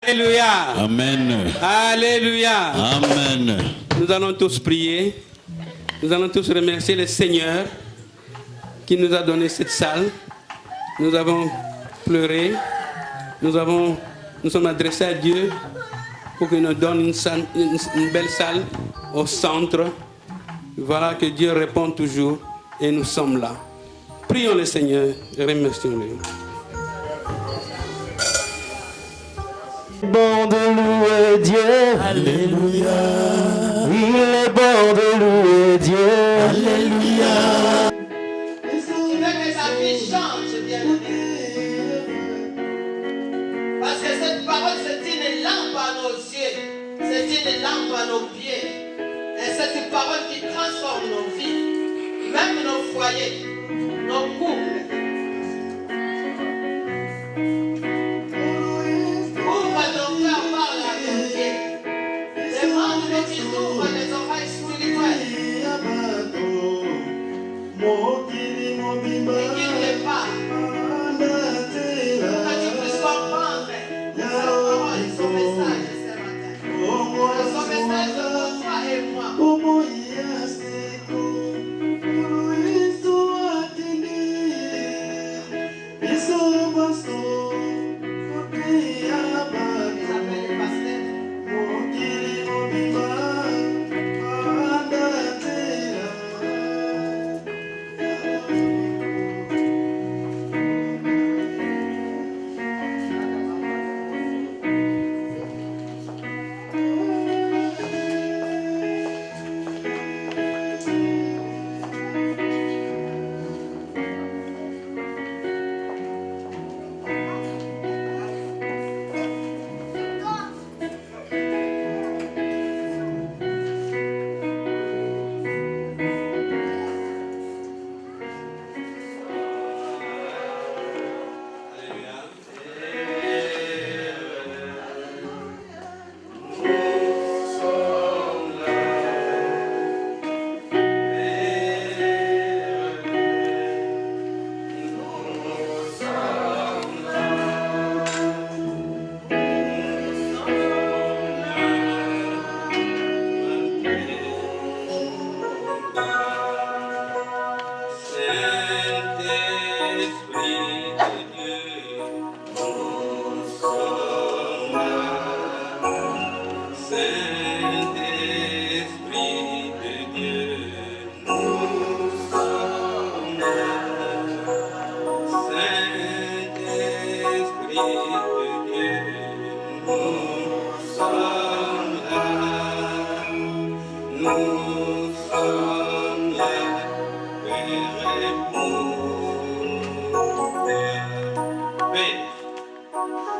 Alléluia. Amen. Alléluia. Amen. Nous allons tous prier. Nous allons tous remercier le Seigneur qui nous a donné cette salle. Nous avons pleuré. Nous sommes adressés à Dieu pour qu'il nous donne une belle salle au centre. Voilà que Dieu répond toujours et nous sommes là. Prions le Seigneur et remercions-le. Bon de louer Dieu, alléluia. Il est bon de louer Dieu, alléluia. Tu veux que ta vie change, bien-aimé. Parce que cette parole, c'est une lampe à nos yeux, c'est une lampe à nos pieds. Et c'est une parole qui transforme nos vies, même nos foyers, nos couples. Ouvre ton cœur, parle à ton Dieu. Demande qu'il t'ouvre les oreilles spirituelles. Et qu'il te parle. Que tu puisses comprendre sa parole et son message ce matin. Son message pour toi et moi.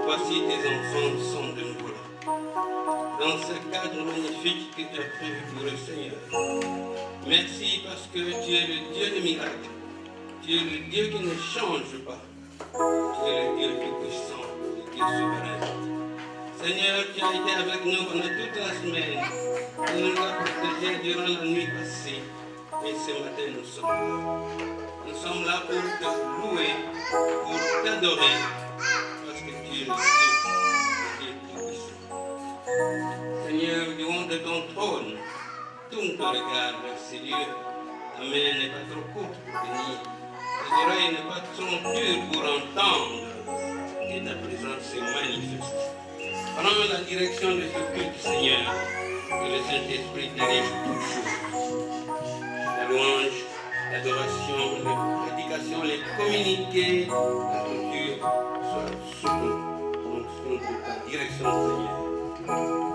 Voici tes enfants sont de nouveau là. Dans ce cadre magnifique que tu as prévu pour le Seigneur. Merci parce que tu es le Dieu des miracles. Tu es le Dieu qui ne change pas. Tu es le Dieu tout-puissant, le Dieu souverain. Seigneur, tu as été avec nous pendant toute la semaine. Tu nous as protégés durant la nuit passée. Et ce matin, nous sommes là. Nous sommes là pour te louer, pour t'adorer. Parce que tu es le Dieu tout-puissant. Seigneur, du haut de ton trône, tourne ton regard vers ces lieux. Ta main n'est pas trop courte pour venir. Tes oreilles n'est pas trop dures pour entendre. Et ta présence se manifeste. Prends la direction de ce culte, Seigneur. Que le Saint-Esprit dirige toutes choses. La louange, l'adoration, les prédications, les communiqués, la culture soient sous ta direction, Seigneur.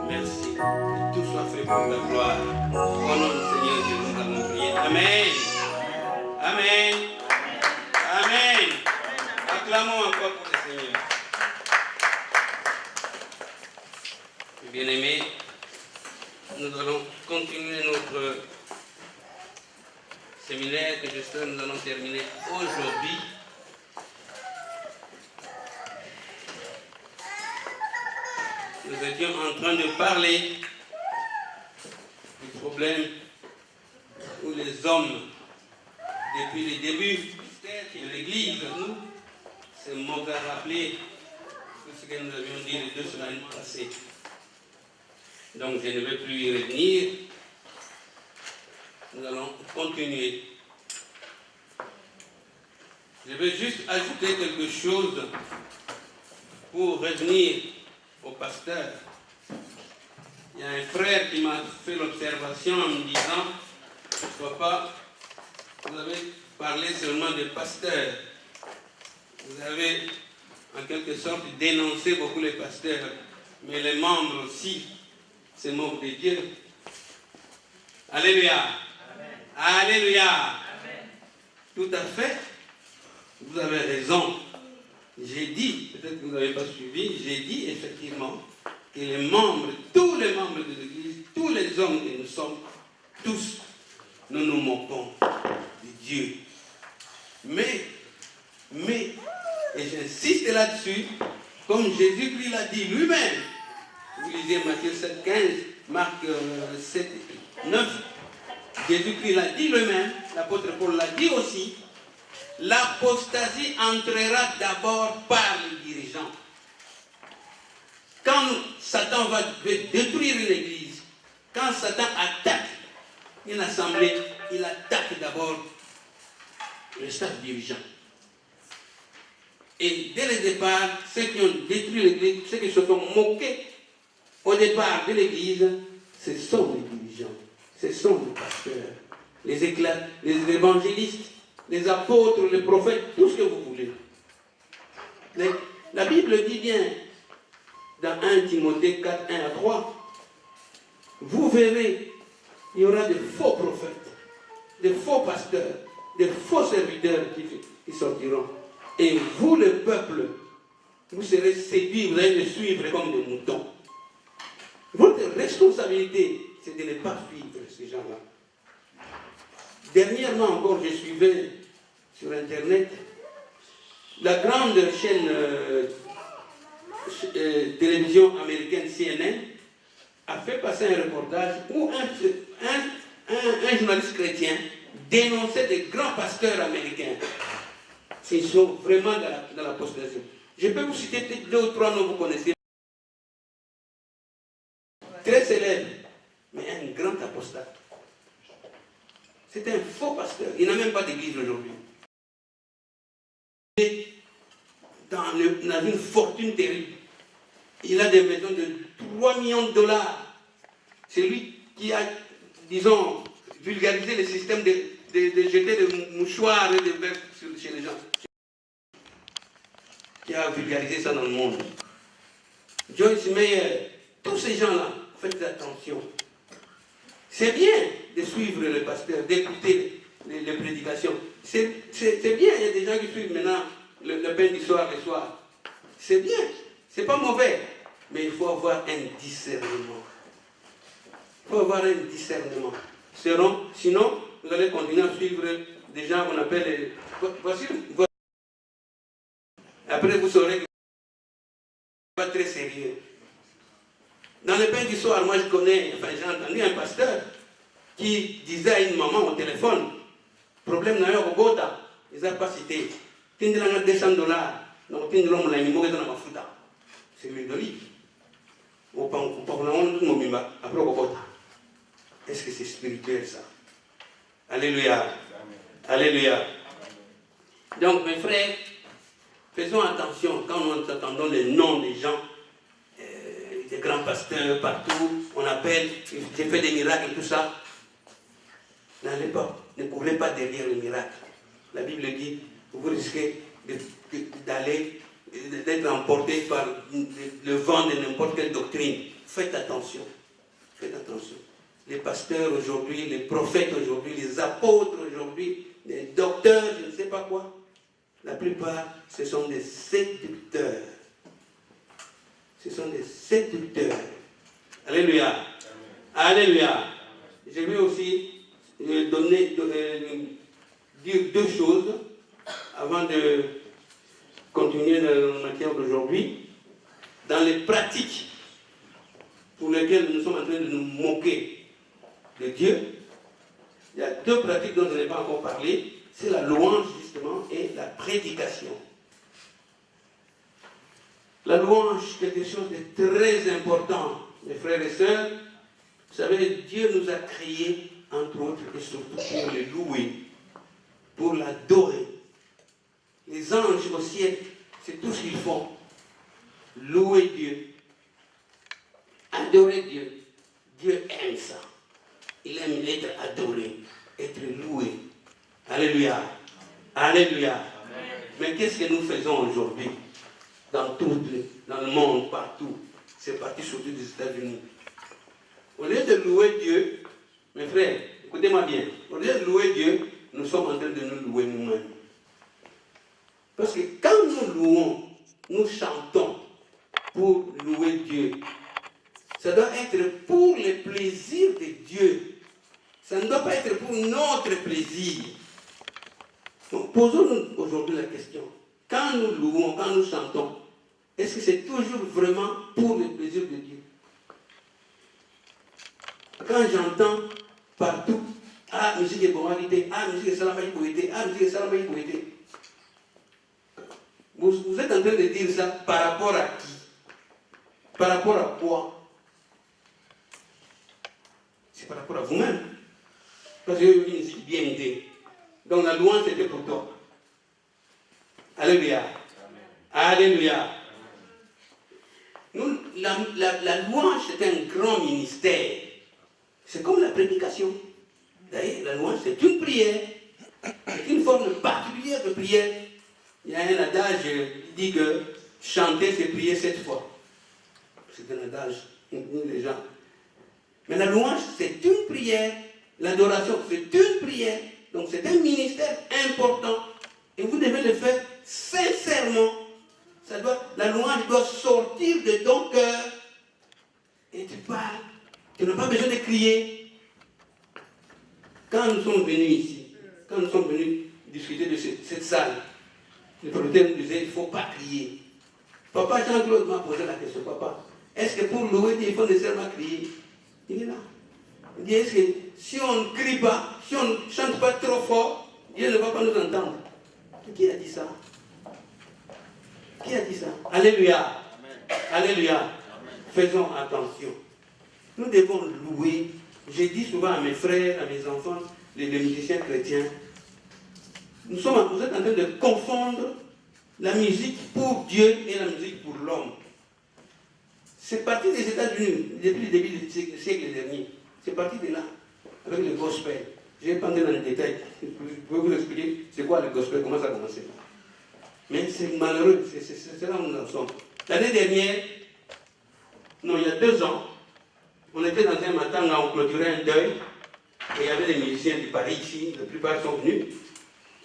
Merci. Que tout soit fait pour ta gloire. Au nom du Seigneur Jésus, nous allons prier. Amen. Amen. Amen. Acclamons encore pour le Seigneur. Bien-aimés, nous allons continuer notre séminaire que j'espère que nous allons terminer aujourd'hui. Nous étions en train de parler du problème où les hommes, depuis le début de l'Église, nous, c'est mauvais rappeler tout ce que nous avions dit les 2 semaines passées. Donc je ne vais plus y revenir. Nous allons continuer. Je vais juste ajouter quelque chose pour revenir au pasteur. Il y a un frère qui m'a fait l'observation en me disant, papa, vous avez parlé seulement de pasteur. Vous avez en quelque sorte dénoncé beaucoup les pasteurs, mais les membres aussi, c'est membres de Dieu. Alléluia. Amen. Alléluia. Amen. Tout à fait. Vous avez raison. J'ai dit, peut-être que vous n'avez pas suivi, j'ai dit effectivement que les membres, tous les membres de l'Église, tous les hommes que nous sommes, tous, nous nous moquons de Dieu. Mais, et j'insiste là-dessus, comme Jésus-Christ l'a dit lui-même, vous lisez Matthieu 7, 15, Marc 7, 9, Jésus-Christ l'a dit lui-même, l'apôtre Paul l'a dit aussi, l'apostasie entrera d'abord par les dirigeants. Quand Satan va détruire une église, quand Satan attaque une assemblée, il attaque d'abord le staff dirigeant. Et dès le départ, ceux qui ont détruit l'église, ceux qui se sont moqués au départ de l'église, ce sont les dirigeants, ce sont les pasteurs, les évangélistes, les apôtres, les prophètes, tout ce que vous voulez. La Bible dit bien, dans 1 Timothée 4, 1 à 3, vous verrez, il y aura de faux prophètes, de faux pasteurs, de faux serviteurs qui sortiront. Et vous, le peuple, vous serez séduits, vous allez les suivre comme des moutons. Votre responsabilité, c'est de ne pas suivre ces gens-là. Dernièrement encore, je suivais sur Internet la grande chaîne télévision américaine CNN a fait passer un reportage où un journaliste chrétien dénonçait des grands pasteurs américains. Ils sont vraiment dans l'apostasie. Je peux vous citer 2 ou 3 noms que vous connaissez. Très célèbre, mais un grand apostate. C'est un faux pasteur. Il n'a même pas d'église aujourd'hui. Il est dans une fortune terrible. Il a des maisons de 3 millions de dollars. C'est lui qui a, disons, vulgarisé le système de jeter des mouchoirs et des verres chez les gens. Qui a vulgarisé ça dans le monde. Joyce Meyer, tous ces gens-là, faites attention. C'est bien de suivre le pasteur, d'écouter les prédications. C'est bien, il y a des gens qui suivent maintenant le pain du soir, le soir. C'est bien, c'est pas mauvais. Mais il faut avoir un discernement. Il faut avoir un discernement. Sinon, vous allez continuer à suivre des gens qu'on appelle... Voici. Après, vous saurez que ce n'est pas très sérieux. Dans le pain du soir, moi je connais, enfin j'ai entendu un pasteur qui disait à une maman au téléphone, problème n'a eu au Gotha, ils n'ont pas cité. $200, donc c'est l'huile d'olive. Est-ce que c'est spirituel ça? Alléluia. Alléluia. Donc mes frères, faisons attention quand nous entendons les noms des gens, des grands pasteurs partout, on appelle, j'ai fait des miracles et tout ça. N'allez pas, ne courez pas derrière les miracles. La Bible dit, vous risquez d'être emporté par le vent de n'importe quelle doctrine. Faites attention. Faites attention. Les pasteurs aujourd'hui, les prophètes aujourd'hui, les apôtres aujourd'hui, les docteurs, je ne sais pas quoi. La plupart, ce sont des séducteurs. Ce sont des séducteurs. Alléluia. Amen. Alléluia. Je vais aussi dire 2 choses avant de continuer dans la matière d'aujourd'hui. Dans les pratiques pour lesquelles nous sommes en train de nous moquer de Dieu, il y a 2 pratiques dont je n'ai pas encore parlé. C'est la louange justement et la prédication. La louange, quelque chose de très important, mes frères et sœurs. Vous savez, Dieu nous a créés, entre autres, et surtout pour le louer, pour l'adorer. Les anges au ciel, c'est tout ce qu'ils font. Louer Dieu, adorer Dieu. Dieu aime ça. Il aime être adoré, être loué. Alléluia. Alléluia. Amen. Mais qu'est-ce que nous faisons aujourd'hui dans le monde, partout? C'est parti surtout des États-Unis. Au lieu de louer Dieu, mes frères, écoutez-moi bien, au lieu de louer Dieu, nous sommes en train de nous louer nous-mêmes. Parce que quand nous louons, nous chantons pour louer Dieu. Ça doit être pour le plaisir de Dieu. Ça ne doit pas être pour notre plaisir. Donc, posons-nous aujourd'hui la question. Quand nous louons, quand nous chantons, est-ce que c'est toujours vraiment pour le plaisir de Dieu? Quand j'entends partout, ah, musique est moralité, ah, musique est salamaï poété, ah, musique est salamaï poété. Vous êtes en train de dire ça par rapport à qui? Par rapport à quoi? C'est par rapport à vous-même. Parce que une musique bien idée. Donc la louange c'était pour toi. Alléluia. Alléluia. Nous, la louange c'est un grand ministère. C'est comme la prédication. D'ailleurs, la louange c'est une prière. C'est une forme particulière de prière. Il y a un adage qui dit que chanter c'est prier 7 fois. C'est un adage, les gens. Mais la louange c'est une prière. L'adoration c'est une prière. Donc c'est un ministère important. Et vous devez le faire sincèrement. La louange doit sortir de ton cœur. Et tu parles. Tu n'as pas besoin de crier. Quand nous sommes venus ici, quand nous sommes venus discuter de cette salle, le producteur nous disait, il ne faut pas crier. Papa Jean-Claude m'a posé la question, papa, est-ce que pour louer Dieu, il faut nécessairement crier? Il est là. Il dit, est-ce que si on ne crie pas, si on ne chante pas trop fort, Dieu ne va pas nous entendre? Qui a dit ça? Qui a dit ça? Alléluia. Amen. Alléluia. Amen. Faisons attention. Nous devons louer. J'ai dit souvent à mes frères, à mes enfants, les musiciens chrétiens, vous êtes en train de confondre la musique pour Dieu et la musique pour l'homme. C'est parti des États-Unis, depuis le début du siècle dernier. C'est parti de là, avec le gospel. Je ne vais pas entrer dans les détails. Je peux vous expliquer c'est quoi le gospel, comment ça a commencé. Mais c'est malheureux, c'est là où nous en sommes. L'année dernière, non, il y a 2 ans, on était dans un matin, on clôturait un deuil, et il y avait des musiciens du Paris ici, la plupart sont venus,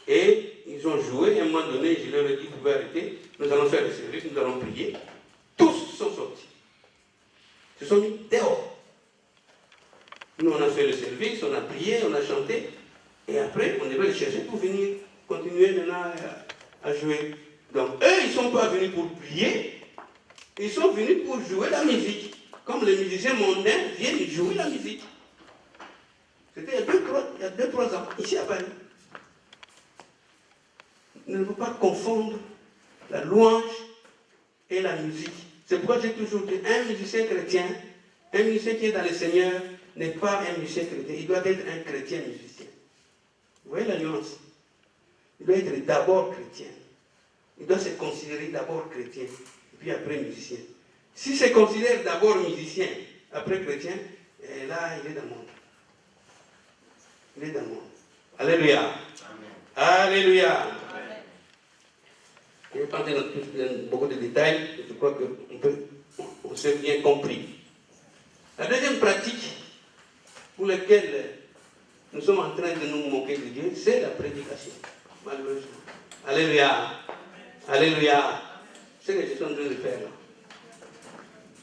et ils ont joué, et à un moment donné, je leur ai dit, vous pouvez arrêter, nous allons faire le service, nous allons prier. Tous sont sortis. Ils se sont mis dehors. Nous, on a fait le service, on a prié, on a chanté, et après, on devait les chercher pour venir continuer maintenant à jouer. Donc, eux, ils ne sont pas venus pour prier, ils sont venus pour jouer la musique. Comme les musiciens mondains viennent jouer la musique. C'était il y a 2-3 ans, ici à Paris. Ne faut pas confondre la louange et la musique. C'est pourquoi j'ai toujours dit, un musicien chrétien, un musicien qui est dans le Seigneur, n'est pas un musicien chrétien. Il doit être un chrétien musicien. Vous voyez la nuance? Il doit être d'abord chrétien. Il doit se considérer d'abord chrétien, et puis après musicien. S'il se considère d'abord musicien, après chrétien, et là, il est dans le monde. Il est dans le monde. Alléluia. Amen. Alléluia. Amen. Je ne vais pas entrer dans beaucoup de détails, je crois qu'on s'est bien compris. La deuxième pratique pour laquelle nous sommes en train de nous moquer de Dieu, c'est la prédication, malheureusement. Alléluia. Alléluia. C'est ce que je suis en train de faire là.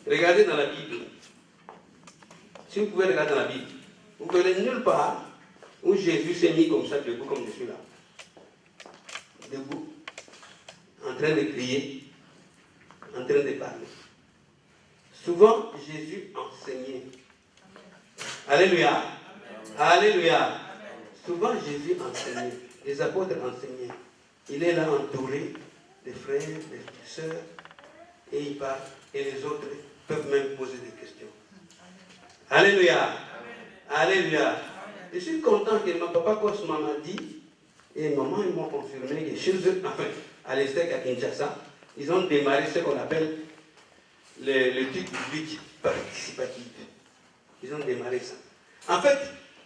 Regardez dans la Bible. Si vous pouvez regarder dans la Bible, vous verrez nulle part où Jésus s'est mis comme ça, debout comme je suis là. Debout. En train de crier. En train de parler. Souvent, Jésus enseignait. Alléluia. Alléluia. Souvent, Jésus enseignait. Les apôtres enseignaient. Il est là entouré des frères, des sœurs. et il part, et les autres peuvent même poser des questions. Alléluia. Alléluia. Je suis content que mon papa Cosma m'a dit, et maman, ils m'ont confirmé que chez eux, enfin, à l'ESTEC à Kinshasa, ils ont démarré ce qu'on appelle l'étude publique participative. Ils ont démarré ça. En fait,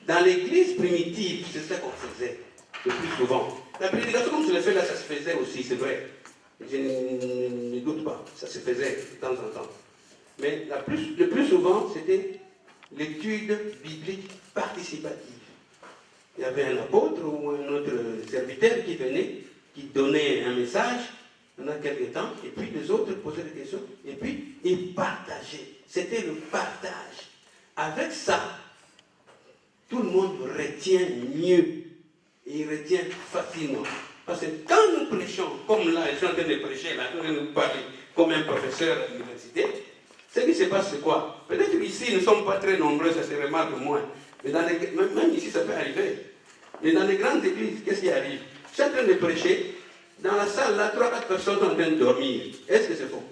dans l'église primitive, c'est ça qu'on faisait le plus souvent. La prédication, comme je le fais là, ça se faisait aussi, c'est vrai. Je ne doute pas, ça se faisait de temps en temps. Mais le plus souvent, c'était l'étude biblique participative. Il y avait un apôtre ou un autre serviteur qui venait, qui donnait un message pendant quelques temps, et puis les autres posaient des questions, et puis ils partageaient. C'était le partage. Avec ça, tout le monde retient mieux, et il retient facilement. Parce que quand nous prêchons, comme là, je suis en train de prêcher, là, je nous parler comme un professeur à l'université, ce qui se passe, c'est quoi? Peut-être ici, nous ne sommes pas très nombreux, ça se remarque moins. Mais même ici, ça peut arriver. Mais dans les grandes églises, qu'est-ce qui arrive? Je suis en train de prêcher, dans la salle, là, 3-4 personnes sont en train de dormir. Est-ce que c'est faux?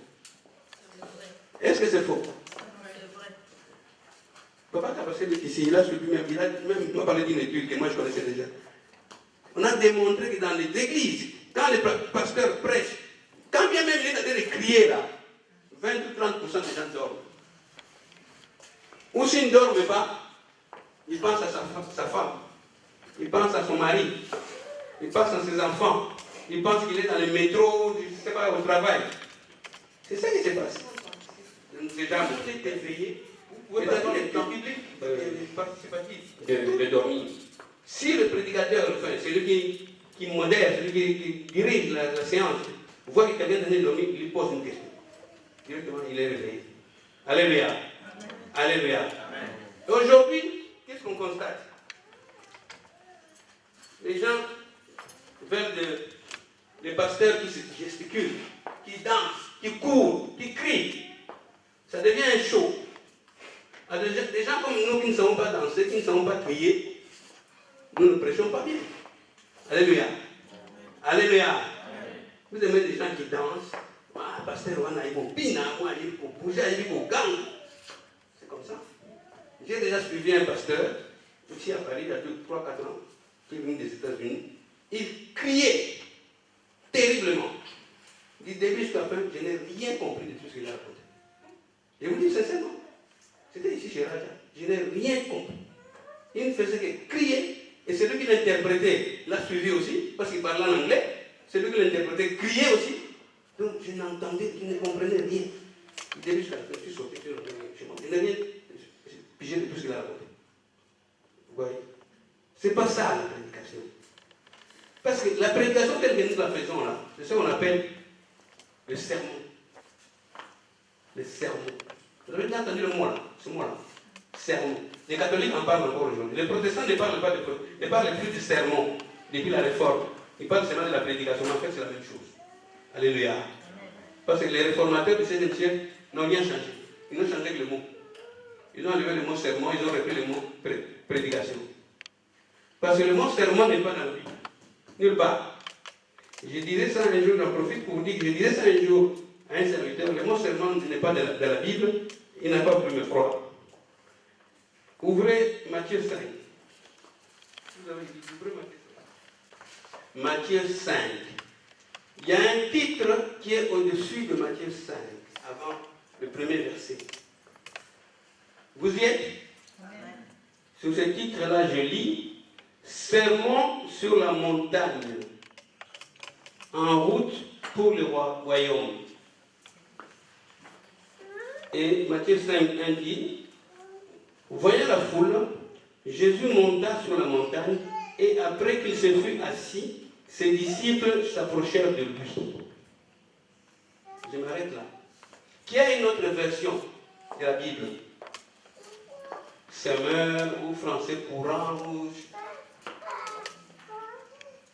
Est-ce que c'est faux? Papa Kabasé ici, il a même parlé d'une étude que moi je connaissais déjà. On a démontré que dans les églises, quand les pasteurs prêchent, quand bien même il est en train de crier là, 20 ou 30% des gens dorment. Ou s'ils ne dorment pas, ils pensent à sa femme, ils pensent à son mari, ils pensent à ses enfants, ils pensent qu'il est dans le métro, je ne sais pas, au travail. C'est ça qui se passe. Les gens sont éveillés. Vous pouvez avoir les temps publics participatifs de dormir. Si le prédicateur, enfin, celui qui modère, celui qui dirige la séance, voit que quelqu'un vient de dormir, il lui pose une question. Directement, il est réveillé. Alléluia. Alléluia. Aujourd'hui, qu'est-ce qu'on constate? Les gens veulent des pasteurs qui se gesticulent, qui dansent, qui courent, qui crient. Ça devient un show. Alors, des gens comme nous qui ne savons pas danser, qui ne savons pas crier, nous ne prêchons pas bien. Alléluia. Alléluia. Vous aimez des gens qui dansent. Ah, pasteur, ils vont pina, ils vont bouger, ils vont gang. C'est comme ça. J'ai déjà suivi un pasteur, ici à Paris, il y a 3-4 ans, qui est venu des États-Unis. Il criait terriblement. Du début jusqu'à la fin, je n'ai rien compris de tout ce qu'il a raconté. Je vous dis sincèrement. C'était ici chez Raja. Je n'ai rien compris. Il ne faisait que crier. Et celui qui l'interprétait l'a suivi aussi, parce qu'il parlait en anglais. Celui qui l'interprétait criait aussi. Donc je n'entendais, je ne comprenais rien. Du début jusqu'à la fin, je suis sorti chez moi. Je n'ai rien pigé de tout ce qu'il a raconté. Vous voyez? C'est pas ça la prédication. Parce que la prédication telle que nous la faisons là, c'est ce qu'on appelle le sermon. Le sermon. Vous avez déjà entendu le mot là, ce mot-là, sermon. Les catholiques en parlent encore aujourd'hui. Les protestants ne parlent plus du sermon depuis la réforme. Ils parlent seulement de la prédication. En fait, c'est la même chose. Alléluia. Parce que les réformateurs du XVIe siècle n'ont rien changé. Ils n'ont changé que le mot. Ils ont enlevé le mot sermon, ils ont repris le mot prédication. Parce que le mot sermon n'est pas dans la Bible. Nulle part. Je disais ça un jour, j'en profite pour vous dire que je disais ça un jour à un serviteur, le mot serment n'est pas dans la Bible, il n'a pas pu me croire. Ouvrez Matthieu 5. Vous avez dit, ouvrez Matthieu 5. Matthieu 5. Il y a un titre qui est au-dessus de Matthieu 5, avant le premier verset. Vous y êtes? Sur ce titre-là, je lis Sermon sur la montagne, en route pour le royaume. Et Matthieu 5, 1 dit, voyant la foule, Jésus monta sur la montagne et après qu'il se fut assis, ses disciples s'approchèrent de lui. Je m'arrête là. Qui a une autre version de la Bible? Semeur ou français courant ou...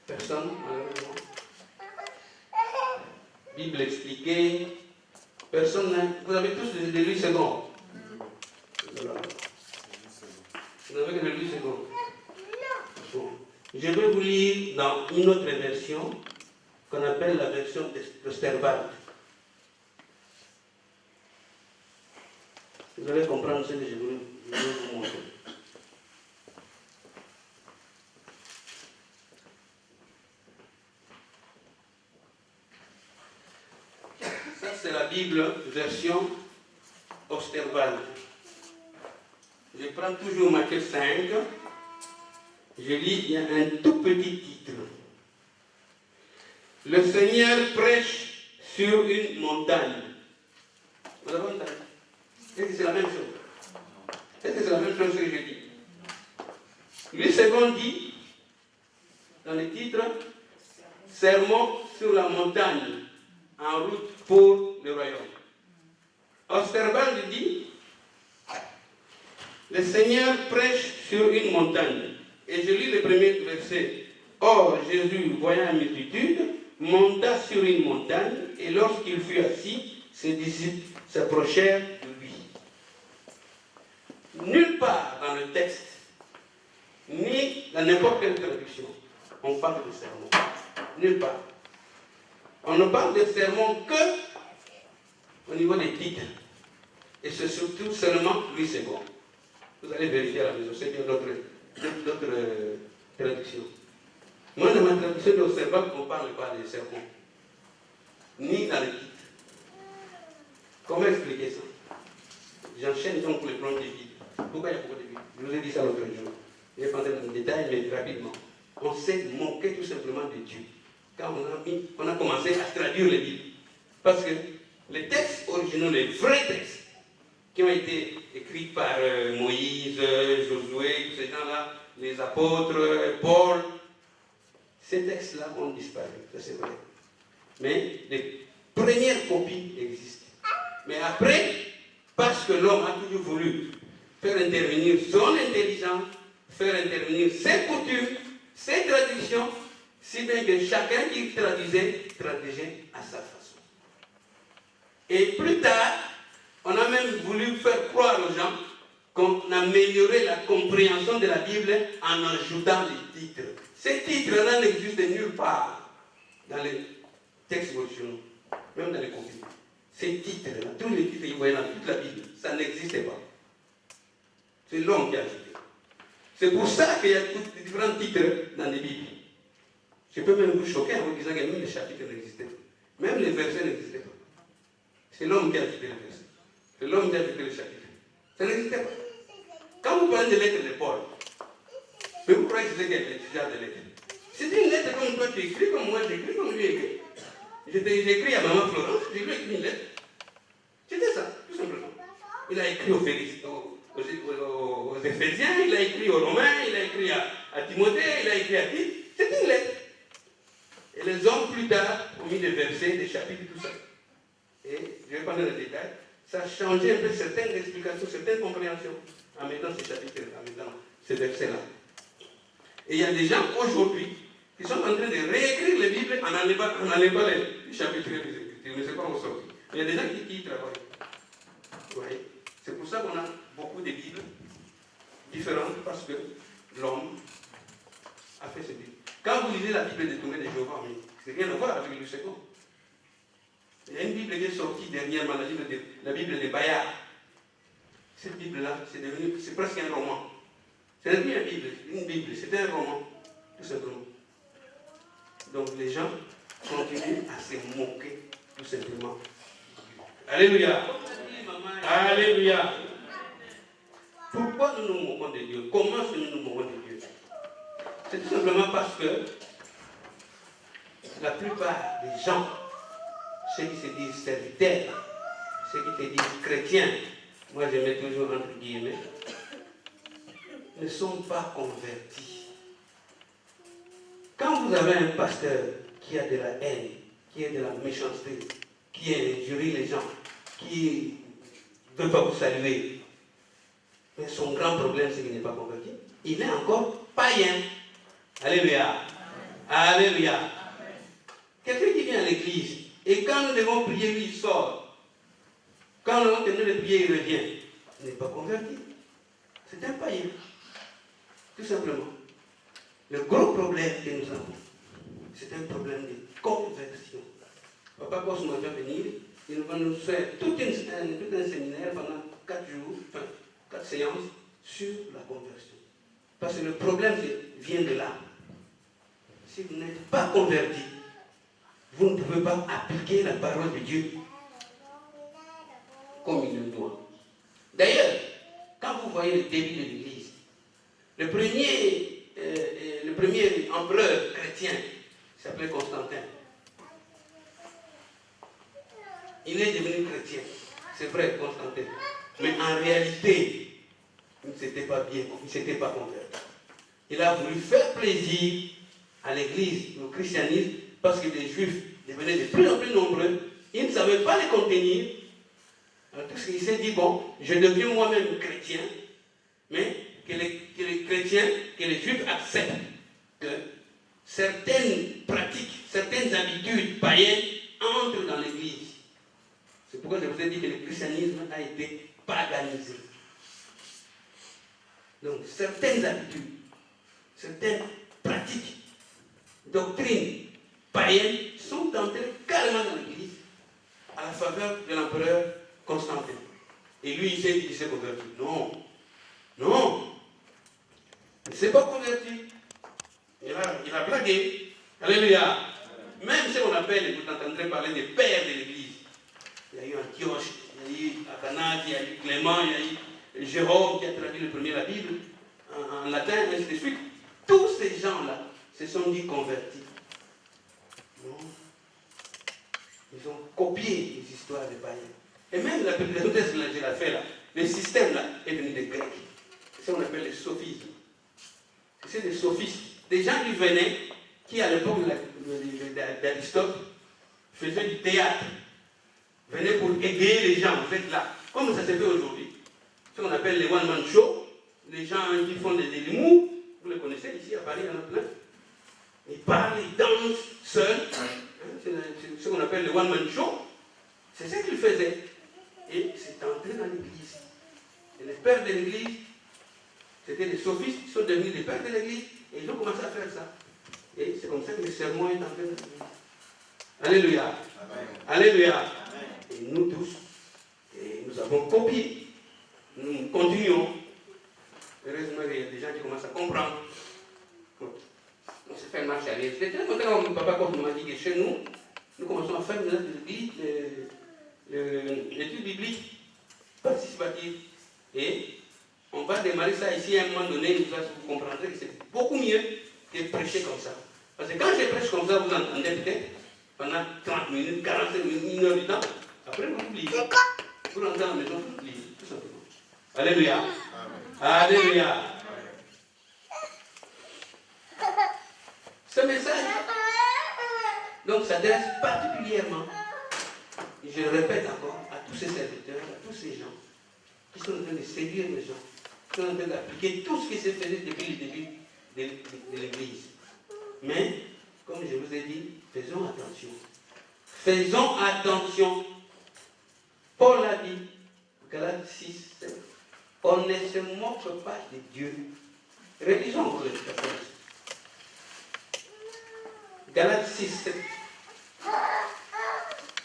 Personne, malheureusement. Bible expliquée. Personne n'a... Vous avez tous de lui second. Voilà. Vous avez que de lui second. Bon. Je vais vous lire dans une autre version qu'on appelle la version de Sterval. Vous allez comprendre ce que je veux vous montrer. Ça, c'est la Bible version Osterwald. Je prends toujours Matthieu 5. Je lis, il y a un tout petit titre. Le Seigneur prêche sur une montagne. Vous avez entendu? Est-ce que c'est la même chose? Est-ce que c'est la même chose que je dis? Louis II dit, dans le titre, Sermon sur la montagne, en route pour le royaume. Osterwald dit, le Seigneur prêche sur une montagne. Et je lis le premier verset. Or, Jésus, voyant la multitude, monta sur une montagne, et lorsqu'il fut assis, ses disciples s'approchèrent de lui. Nulle part dans le texte, ni dans n'importe quelle traduction, on parle de sermon. Nulle part. On ne parle de sermon que au niveau des titres. Et c'est surtout seulement Louis II. Vous allez vérifier à la maison, c'est bien d'autres traductions. Moi, dans ma traduction d'Observatoire, on ne parle pas des sermons, ni dans le titre. Comment expliquer ça? J'enchaîne donc le plan des Bibles. Pourquoi il y a beaucoup de Bibles? Je vous ai dit ça l'autre jour. Je vais pas entrer dans le détail, mais rapidement. On s'est moqué tout simplement de Dieu. Quand on a commencé à traduire les Bibles. Parce que les textes originaux, les vrais textes, qui ont été écrits par Moïse, Josué, tous ces gens-là, les apôtres, Paul, ces textes-là ont disparu, ça c'est vrai. Mais les premières copies existent. Mais après, parce que l'homme a toujours voulu faire intervenir son intelligence, faire intervenir ses coutumes, ses traditions, si bien que chacun qui traduisait à sa façon. Et plus tard, on a même voulu faire croire aux gens qu'on améliorait la compréhension de la Bible en ajoutant des titres. Ces titres-là n'existent nulle part dans les textes originaux, même dans les copies. Ces titres-là, tous les titres que vous voyez dans toute la Bible, ça n'existait pas. C'est l'homme qui a ajouté. C'est pour ça qu'il y a différents titres dans les Bibles. Je peux même vous choquer en vous disant que même les chapitres n'existaient pas. Même les versets n'existaient pas. C'est l'homme qui a ajouté les versets. C'est l'homme qui a ajouté les chapitres. Ça n'existait pas. Quand vous prenez des lettres de Paul, mais vous croyez que c'est quelqu'un qui a des lettres? C'est une lettre comme toi tu écris, comme moi j'écris, comme lui écrit. J'ai écrit à maman Florence, j'ai lui écrit une lettre. C'était ça, tout simplement. Il a écrit aux Éphésiens, il a écrit aux Romains, il a écrit à Timothée, il a écrit à Tite. C'est une lettre. Et les hommes plus tard ont mis des versets, des chapitres, tout ça. Et je vais pas dans le détail. Ça a changé un peu certaines explications, certaines compréhensions en mettant ces chapitres, en mettant ces versets-là. Et il y a des gens aujourd'hui qui sont en train de réécrire les Bibles en n'enlevant les chapitres des Écritures. Mais c'est pas ressorti. Il y a des gens qui y travaillent. Vous voyez? C'est pour ça qu'on a beaucoup de Bibles différentes parce que l'homme a fait ce Bible. Quand vous lisez la Bible des Témoins de Jéhovah, c'est rien à voir avec le second. Il y a une Bible qui est sortie dernièrement, la Bible de Bayard. Cette Bible-là, c'est presque un roman. C'est une Bible, c'est un roman, tout simplement. Donc les gens continuent à se moquer, tout simplement. Alléluia. Alléluia. Pourquoi nous nous moquons de Dieu? Comment est-ce que nous nous moquons de Dieu? C'est tout simplement parce que la plupart des gens, ceux qui se disent serviteurs, ceux qui se disent chrétiens, moi je mets toujours entre guillemets, ne sont pas convertis. Quand vous avez un pasteur qui a de la haine, qui a de la méchanceté, qui injurie les gens, qui ne veut pas vous saluer, mais son grand problème c'est qu'il n'est pas converti, il est encore païen. Alléluia. Alléluia. Quelqu'un qui vient à l'église, et quand nous devons prier, lui il sort. Quand nous devons terminer de prier, il revient. Il n'est pas converti. C'est un païen. Tout simplement. Le gros problème que nous avons, c'est un problème de conversion. Papa Cosmo va venir, il va nous faire tout un séminaire pendant 4 jours, enfin 4 séances sur la conversion. Parce que le problème vient de là. Si vous n'êtes pas converti, vous ne pouvez pas appliquer la parole de Dieu comme il le doit. D'ailleurs, quand vous voyez le début de l'Église, le premier empereur chrétien s'appelait Constantin. Il est devenu chrétien, c'est vrai, Constantin. Mais en réalité, il ne s'était pas bien, il ne s'était pas converti. Il a voulu faire plaisir à l'Église, au christianisme, parce que les Juifs devenaient de plus en plus nombreux. Il ne savait pas les contenir. Alors tout ce qu'il s'est dit, bon, je deviens moi-même chrétien, mais que les chrétiens, que les Juifs acceptent que certaines pratiques, certaines habitudes païennes entrent dans l'Église. C'est pourquoi je vous ai dit que le christianisme a été paganisé. Donc certaines habitudes, certaines pratiques, doctrines païennes sont entrées carrément dans l'Église à la faveur de l'empereur Constantin. Et lui, il s'est dit qu'il s'est converti. Non, non, il ne s'est pas converti. Il a blagué. Alléluia. Même si on appelle, vous entendrez parler des pères de l'Église. Il y a eu Antioche, il y a eu Athanase, il y a eu Clément, il y a eu Jérôme qui a traduit le premier la Bible en latin, et ainsi de suite. Tous ces gens-là se sont dit convertis. Non. Ils ont copié les histoires des païens. Et même la bibliothèque que je l'ai fait là, le système là est venu des Grecs. C'est ce qu'on appelle les sophismes. C'est des sophistes. Des gens qui venaient, qui à l'époque d'Aristote faisaient du théâtre. Venaient pour égayer les gens, vous êtes là. Comme ça se fait aujourd'hui. Ce qu'on appelle les one-man show. Les gens qui font des humours, vous les connaissez ici à Paris, il y en a plein. Ils parlent, ils dansent seuls. C'est ce qu'on appelle le one-man show. C'est ce qu'ils faisaient. Et c'est entré dans l'Église. Et les pères de l'Église, c'était des sophistes, ils sont devenus des pères de l'Église, et ils ont commencé à faire ça. Et c'est comme ça que le sermon est entré dans l'Église. Alléluia. Amen. Alléluia. Amen. Et nous tous, nous avons copié. Nous continuons. Heureusement qu'il y a des gens qui commencent à comprendre. On s'est fait une marche arrière. C'était très content quand mon papa m'a dit que chez nous, nous commençons à faire l'étude biblique participative. Et on va démarrer ça ici à un moment donné, vous comprendrez que c'est beaucoup mieux que prêcher comme ça. Parce que quand je prêche comme ça, vous entendez peut-être pendant 30 minutes, 45 minutes, 1 heure du temps. Après, vous oubliez. Vous rentrez à la maison, vous oubliez, tout simplement. Alléluia. Amen. Alléluia. Amen. Ce message donc s'adresse particulièrement, et je le répète encore, à tous ces serviteurs, à tous ces gens qui sont en train de séduire les gens, qui sont en train d'appliquer tout ce qui s'est fait depuis le début de l'Église. Mais, comme je vous ai dit, faisons attention. Faisons attention. Paul a dit, Galates 6, 7, on ne se moque pas de Dieu. Révisons encore le passage. Galates 6, 7.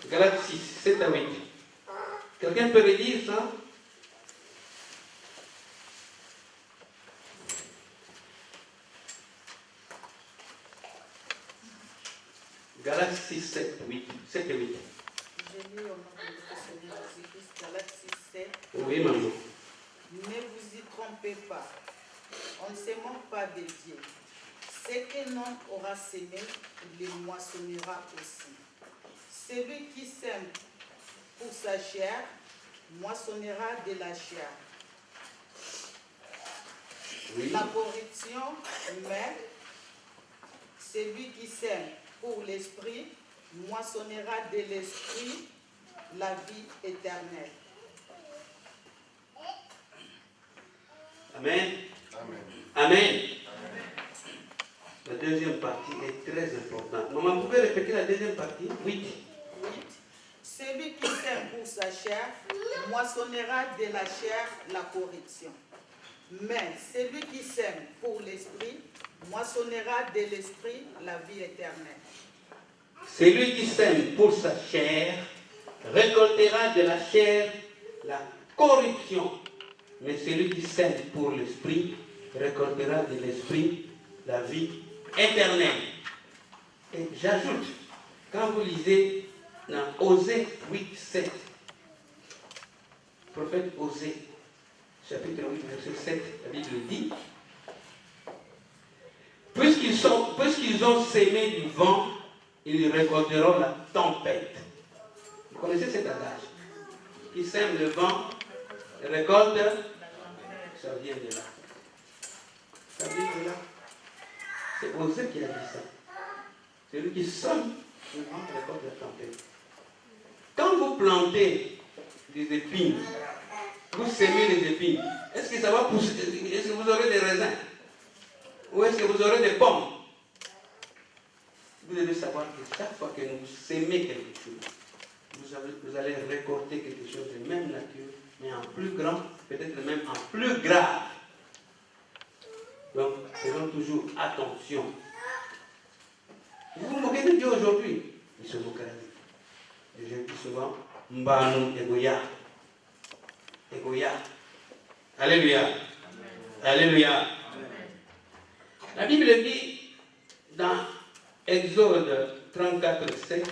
Galates 6, 7 à 8. Quelqu'un peut relire ça? Galates 6, 7, 8. 7 et 8. Je lis au nom de notre Seigneur Jésus-Christ, Galates 6, 7. Oui, maman. Ne vous y trompez pas. On ne se moque pas de Dieu. Ce qu'un homme aura semé, il le moissonnera aussi. Celui qui sème pour sa chair, moissonnera de la chair. Oui. La corruption, mais celui qui sème pour l'esprit, moissonnera de l'esprit la vie éternelle. Amen. Amen. Amen. La deuxième partie est très importante. Maman, vous pouvez répéter la deuxième partie? 8. 8. Celui qui sème pour sa chair moissonnera de la chair la corruption. Mais celui qui sème pour l'esprit moissonnera de l'esprit la vie éternelle. Celui qui sème pour sa chair récoltera de la chair la corruption. Mais celui qui sème pour l'esprit récoltera de l'esprit la vie éternelle. Et j'ajoute, quand vous lisez dans Osée 8, 7, prophète Osée, chapitre 8, verset 7, la Bible dit, puisqu'ils ont sémé du vent, ils récolteront la tempête. Vous connaissez cet adage? Qui sème le vent, récolte, ça vient de là. Ça vient de là. C'est Osée qui a dit ça. Celui qui sème le vent, récolte la tempête. Quand vous plantez des épines, vous semez des épines, est-ce que ça va pousser? Est-ce que vous aurez des raisins? Ou est-ce que vous aurez des pommes? Vous devez savoir que chaque fois que vous semez quelque chose, vous allez récolter quelque chose de même nature, mais en plus grand, peut-être même en plus grave. Donc, faisons toujours attention. Vous vous moquez de Dieu aujourd'hui, il se moquera de vous. Et je dis souvent, Mbanu Egoya. Egoya. Alléluia. Alléluia. La Bible dit dans Exode 34, 7,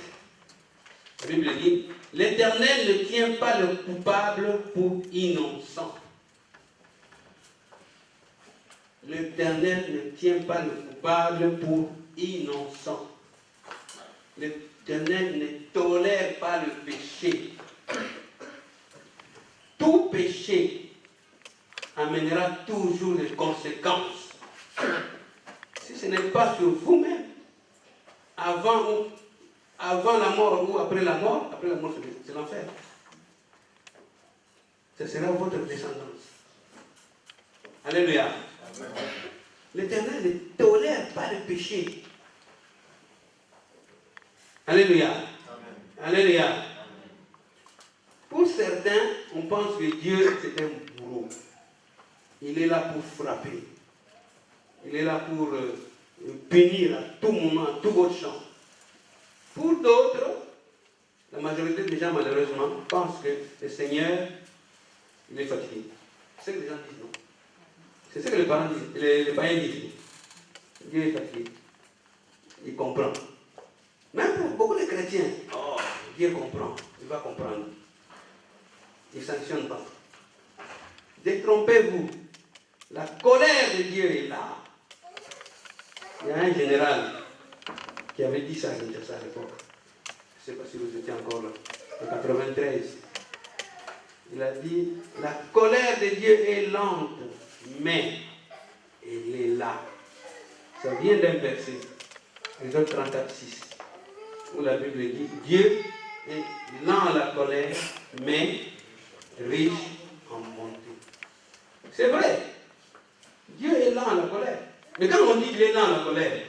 la Bible dit, l'Éternel ne tient pas le coupable pour innocent. L'Éternel ne tient pas le coupable pour innocent. L'Éternel ne tolère pas le péché. Tout péché amènera toujours des conséquences. Si ce n'est pas sur vous-même, avant la mort ou après la mort c'est l'enfer. Ce sera votre descendance. Alléluia. L'Éternel ne tolère pas le péché. Alléluia. Amen. Alléluia. Amen. Pour certains, on pense que Dieu c'est un bourreau. Il est là pour frapper. Il est là pour punir à tout moment, à tout votre champ. Pour d'autres, la majorité des gens malheureusement pensent que le Seigneur, il est fatigué. C'est ce que les gens disent, non? C'est ce que les parents disent, les païens disent. Dieu est fatigué. Il comprend. Même pour beaucoup de chrétiens, oh, Dieu comprend, il va comprendre. Il ne sanctionne pas. Détrompez-vous. La colère de Dieu est là. Il y a un général qui avait dit ça à Kinshasa à l'époque. Je ne sais pas si vous étiez encore là. En 93. Il a dit, la colère de Dieu est lente, mais elle est là. Ça vient d'un verset. Exode 34, 6. Où la Bible dit, Dieu est lent à la colère, mais riche en bonté. C'est vrai. Dieu est lent à la colère. Mais quand on dit qu'il est lent à la colère,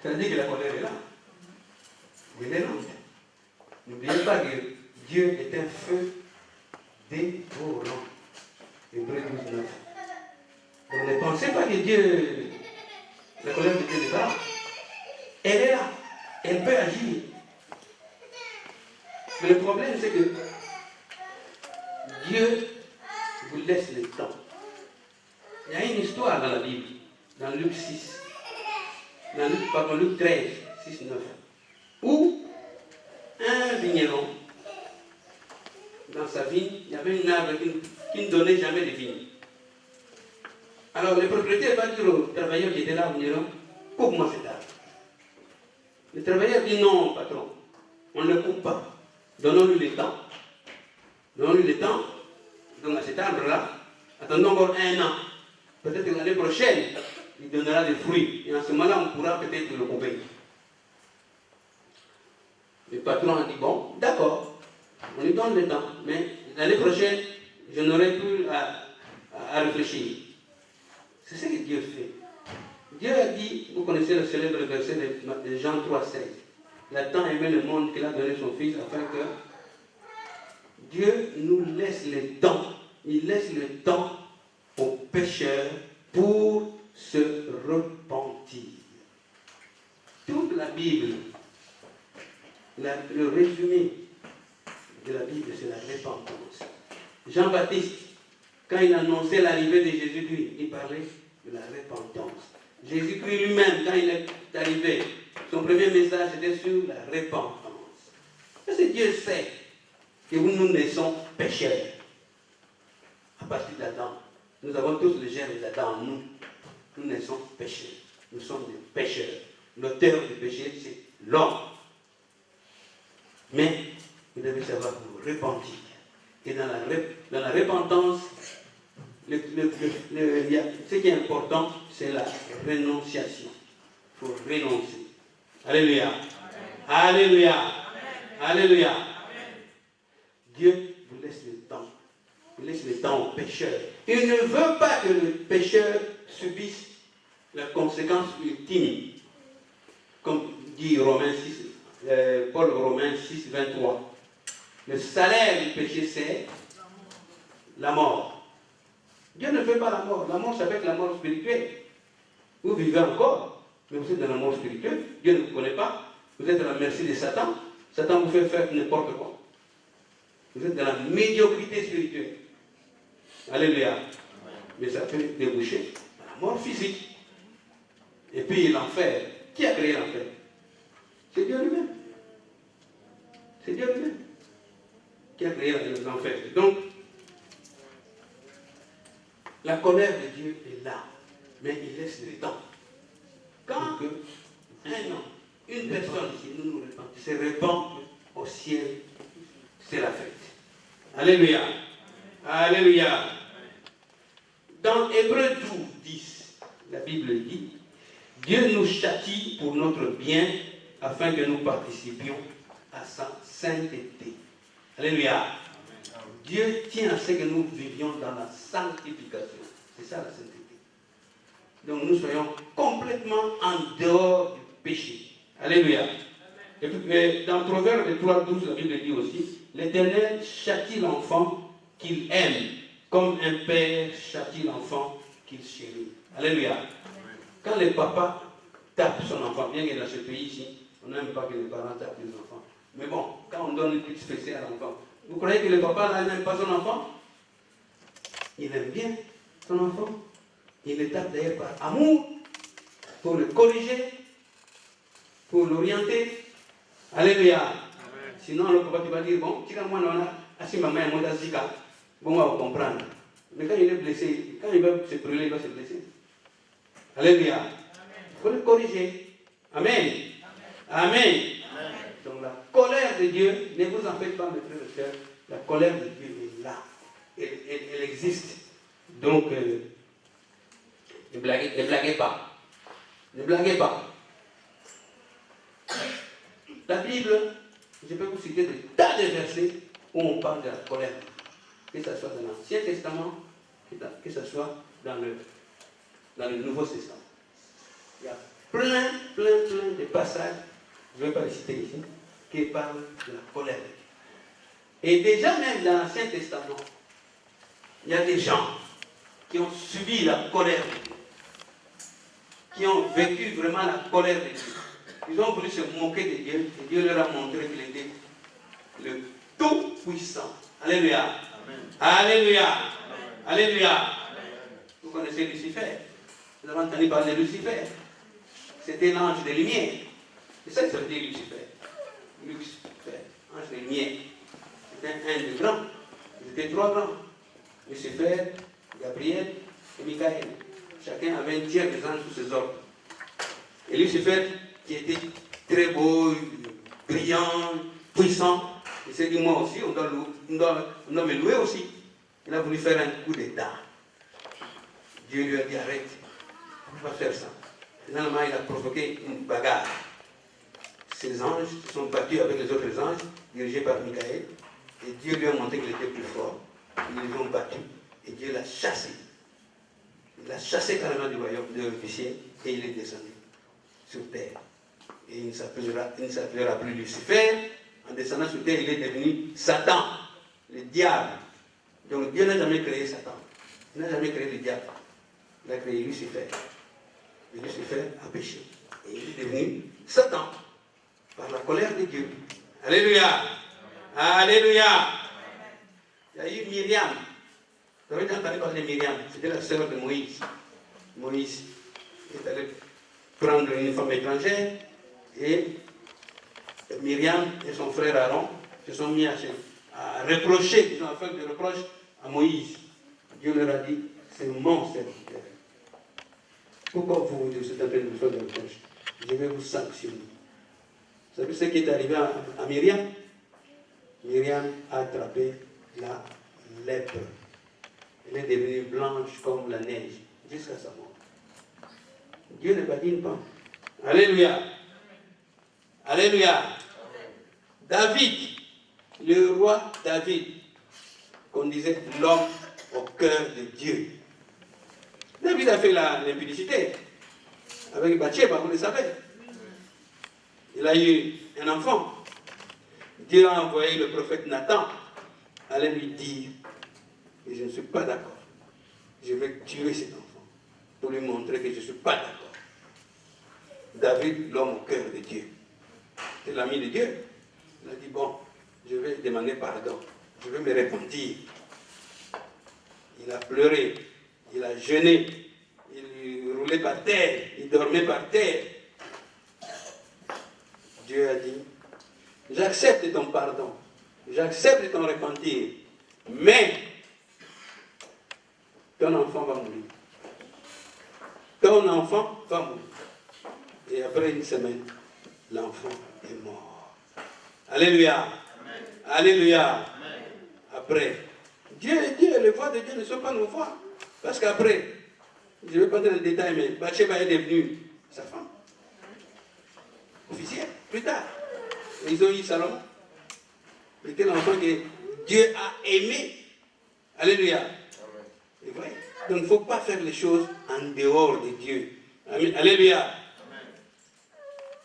ça veut dire que la colère est là. Elle est lente. N'oubliez pas que Dieu est un feu dévorant. Hébreux 12, 9. Donc ne pensez pas que Dieu, la colère de Dieu n'est pas là. Elle est là. Elle peut agir. Mais le problème, c'est que Dieu vous laisse le temps. Il y a une histoire dans la Bible, dans Luc 6, dans Luc 13, 6, 9, où un vigneron, dans sa vigne, il y avait un arbre qui ne donnait jamais de vigne. Alors le propriétaire va dire au travailleur qui était là, au vigneron, coupe-moi cet arbre. Le travailleur dit non, patron, on ne le coupe pas. Donnons-lui le temps. Donnons-lui le temps. Donc à cet arbre-là, attendons encore 1 an. Peut-être que l'année prochaine, il donnera des fruits. Et en ce moment-là, on pourra peut-être le couper. Le patron a dit, bon, d'accord, on lui donne le temps. Mais l'année prochaine, je n'aurai plus à réfléchir. C'est ce que Dieu fait. Dieu a dit, vous connaissez le célèbre verset de Jean 3, 16. Il a tant aimé le monde qu'il a donné son Fils afin que Dieu nous laisse le temps. Il laisse le temps aux pécheurs pour se repentir. Toute la Bible, le résumé de la Bible, c'est la repentance. Jean-Baptiste, quand il annonçait l'arrivée de Jésus-Christ, il parlait de la repentance. Jésus-Christ lui-même, quand il est arrivé, son premier message était sur la repentance. Parce que Dieu sait que nous naissons pécheurs. À partir d'Adam, nous avons tous le germe d'Adam en nous. Nous naissons pécheurs. Nous sommes des pécheurs. L'auteur du péché, c'est l'homme. Mais vous devez savoir vous repentir. Et dans la repentance, ce qui est important, c'est la renonciation. Il faut renoncer. Alléluia. Amen. Alléluia. Amen. Alléluia. Amen. Dieu vous laisse le temps. Il laisse le temps aux pécheurs. Il ne veut pas que le pécheur subisse la conséquence ultime. Comme dit Paul Romains 6, 23. Le salaire du péché, c'est la mort. Dieu ne veut pas la mort. La mort, ça fait que la mort spirituelle. Vous vivez encore, mais vous êtes dans la mort spirituelle. Dieu ne vous connaît pas. Vous êtes à la merci de Satan. Satan vous fait faire n'importe quoi. Vous êtes dans la médiocrité spirituelle. Alléluia. Mais ça peut déboucher à la mort physique. Et puis l'enfer. Qui a créé l'enfer? C'est Dieu lui-même. C'est Dieu lui-même qui a créé l'enfer. Donc, la colère de Dieu est là, mais il laisse le temps. Quand un homme, une personne ici, nous répandons, se répand au ciel, c'est la fête. Alléluia. Alléluia. Dans Hébreux 12, 10, la Bible dit, Dieu nous châtie pour notre bien, afin que nous participions à sa sainteté. Alléluia. Dieu tient à ce que nous vivions dans la sanctification. C'est ça la sainteté. Donc nous soyons complètement en dehors du péché. Alléluia. Et puis, dans Proverbe 3, 12, la Bible dit aussi, l'Éternel châtie l'enfant qu'il aime, comme un père châtie l'enfant qu'il chérit. Alléluia. Quand les papas tapent son enfant, bien que dans ce pays ici, on n'aime pas que les parents tapent les enfants. Mais bon, quand on donne une petite fessée à l'enfant, vous croyez que le papa là n'aime pas son enfant? Il aime bien son enfant. Il le tape d'ailleurs par amour, pour le corriger, pour l'orienter. Alléluia. Sinon, le papa tu vas dire, bon, tire-moi, si maman est monte à Zika, bon, on va comprendre. Mais quand il est blessé, quand il va se brûler, il va se blesser. Alléluia. Il faut le corriger. Amen. Amen. Amen. Donc la colère de Dieu, ne vous en faites pas, mes frères et sœurs, la colère de Dieu est là. Elle existe. Donc, ne blaguez pas. Ne blaguez pas. La Bible, je peux vous citer des tas de versets où on parle de la colère. Que ce soit dans l'Ancien Testament, que ce soit dans le Nouveau Testament. Il y a plein de passages, je ne vais pas les citer ici, qui parlent de la colère. Et déjà même dans l'Ancien Testament, il y a des gens qui ont subi la colère de Dieu, qui ont vécu vraiment la colère de Dieu. Ils ont voulu se moquer de Dieu, et Dieu leur a montré qu'il était le Tout-Puissant. Alléluia. Amen. Alléluia. Amen. Alléluia. Amen. Vous connaissez Lucifer. Vous avez entendu parler de Lucifer. C'était l'ange de lumière. C'est ça que ça veut dire Lucifer. Lucifer, ange de lumière. C'était un des grands. Ils étaient trois grands. Lucifer, Gabriel et Michael. Chacun avait un tiers des anges sous ses ordres. Et Lucifer, qui était très beau, brillant, puissant, il s'est dit, moi aussi, on doit me louer aussi. Il a voulu faire un coup d'État. Dieu lui a dit, arrête, on ne peut pas faire ça. Finalement, il a provoqué une bagarre. Ces anges se sont battus avec les autres anges, dirigés par Michael, et Dieu lui a montré qu'il était plus fort. Ils les ont battus, et Dieu l'a chassé. Il l'a chassé carrément du royaume du ciel, et il est descendu sur terre. Et il ne s'appellera plus Lucifer. En descendant sur terre, il est devenu Satan, le diable. Donc Dieu n'a jamais créé Satan. Il n'a jamais créé le diable. Il a créé Lucifer. Et Lucifer a péché. Et il est devenu Satan par la colère de Dieu. Alléluia. Alléluia. Il y a eu Myriam. Vous avez entendu parler de Myriam? C'était la sœur de Moïse. Moïse est allé prendre une femme étrangère et Myriam et son frère Aaron se sont mis à reprocher, ils ont fait des reproches à Moïse. Dieu leur a dit, c'est mon serviteur. Pourquoi vous êtes en train de faire des reproches? Je vais vous sanctionner. Vous savez ce qui est arrivé à Myriam? Myriam a attrapé la lèpre. Elle est devenue blanche comme la neige jusqu'à sa mort. Dieu ne badine pas. Alléluia. Alléluia. David, le roi David, qu'on disait l'homme au cœur de Dieu. David a fait l'impudicité avec Bathsheba, vous le savez. Il a eu un enfant. Dieu a envoyé le prophète Nathan aller lui dire, et je ne suis pas d'accord. Je vais tuer cet enfant pour lui montrer que je ne suis pas d'accord. David, l'homme au cœur de Dieu, c'est l'ami de Dieu. Il a dit, bon, je vais demander pardon. Je vais me repentir. Il a pleuré. Il a jeûné. Il roulait par terre. Il dormait par terre. Dieu a dit, j'accepte ton pardon. J'accepte ton repentir. Mais ton enfant va mourir. Ton enfant va mourir. Et après une semaine, l'enfant est mort. Alléluia. Amen. Alléluia. Amen. Après, Dieu, les voix de Dieu ne sont pas nos voix. Parce qu'après, je ne vais pas dans le détail, mais Bathsheba est devenue sa femme. Officielle, plus tard. Ils ont eu Salomon. C'était l'enfant que Dieu a aimé. Alléluia. Amen. Et voyez, donc il ne faut pas faire les choses en dehors de Dieu. Amen. Alléluia.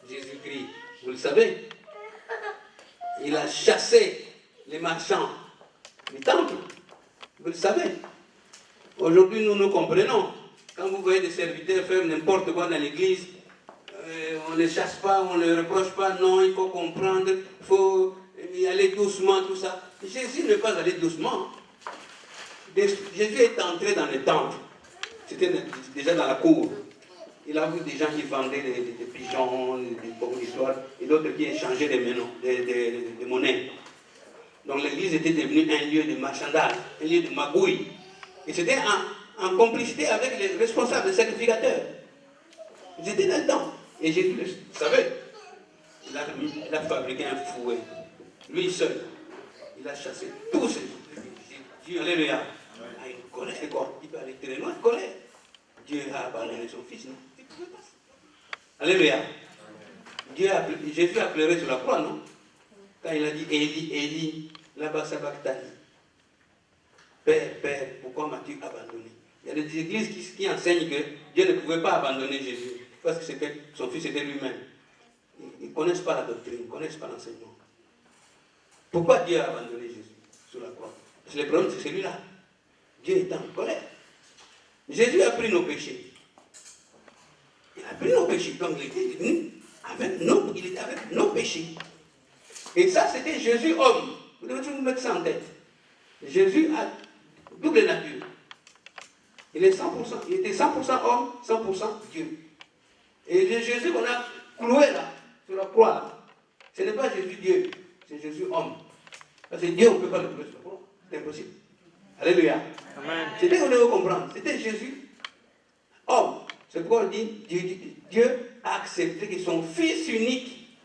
Jésus-Christ, vous le savez, il a chassé les marchands du temple. Vous le savez. Aujourd'hui, nous comprenons. Quand vous voyez des serviteurs faire n'importe quoi dans l'église, on ne les chasse pas, on ne les reproche pas. Non, il faut comprendre, il faut y aller doucement, tout ça. Jésus n'est pas allé doucement. Jésus est entré dans le temple. C'était déjà dans la cour. Il a vu des gens qui vendaient des pigeons, des pommes d'histoire, et d'autres qui échangeaient des monnaies. Donc l'église était devenue un lieu de marchandage, un lieu de magouille. Et c'était en complicité avec les responsables, les sacrificateurs. Ils étaient là-dedans. Et Jésus, vous savez, il a fabriqué un fouet. Lui seul. Il a chassé tous ces Dieu, alléluia. A une colère, quoi. Il peut aller très loin, colère. Dieu a abandonné son fils, non? Alléluia. Jésus a pleuré sur la croix, non? Quand il a dit Élie, Élie, là-bas sabachthani. Père, Père, pourquoi m'as-tu abandonné? Il y a des églises qui enseignent que Dieu ne pouvait pas abandonner Jésus parce que son fils était lui-même. Ils ne connaissent pas la doctrine, ils ne connaissent pas l'enseignement. Pourquoi Dieu a abandonné Jésus sur la croix? Parce que le problème, c'est celui-là. Dieu est en colère. Jésus a pris nos péchés. Il a pris nos péchés. Donc il était venu avec nos péchés. Et ça, c'était Jésus homme. Vous devez toujours mettre ça en tête. Jésus a double nature. Il est 100%, il était 100% homme, 100% Dieu. Et le Jésus qu'on a cloué là, sur la croix, là, ce n'est pas Jésus Dieu, c'est Jésus homme. Parce que Dieu, on ne peut pas le clouer sur la croix. C'est impossible. Alléluia. Amen. C'était qu'on devait comprendre. C'était Jésus homme. C'est pourquoi on dit Dieu a accepté que son fils unique,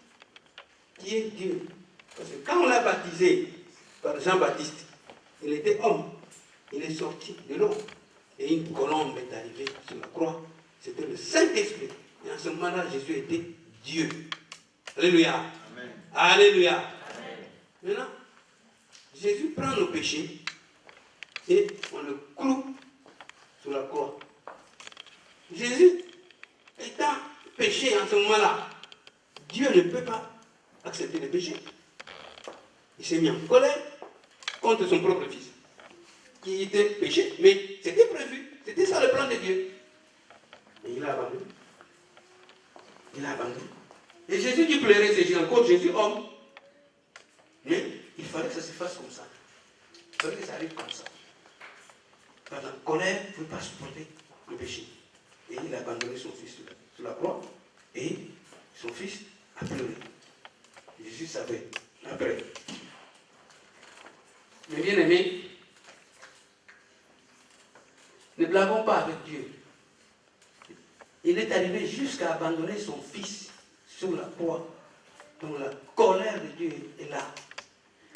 qui est Dieu. Parce que quand on l'a baptisé par Jean-Baptiste, il était homme. Il est sorti de l'eau. Et une colombe est arrivée sur la croix. C'était le Saint-Esprit. Et en ce moment-là, Jésus était Dieu. Alléluia. Amen. Alléluia. Amen. Maintenant, Jésus prend nos péchés et on le cloue sur la croix. Jésus étant péché en ce moment-là, Dieu ne peut pas accepter le péché. Il s'est mis en colère contre son propre fils, qui était péché, mais c'était prévu, c'était ça le plan de Dieu. Et il a abandonné. Il a abandonné. Et Jésus qui pleurait, c'est encore Jésus homme. Mais il fallait que ça se fasse comme ça. Il fallait que ça arrive colère ne pouvait pas supporter le péché. Et il a abandonné son fils sur la croix. Et son fils a pleuré. Jésus savait. Après. Mais bien aimé, ne blaguons pas avec Dieu. Il est arrivé jusqu'à abandonner son fils sur la croix. Donc la colère de Dieu est là.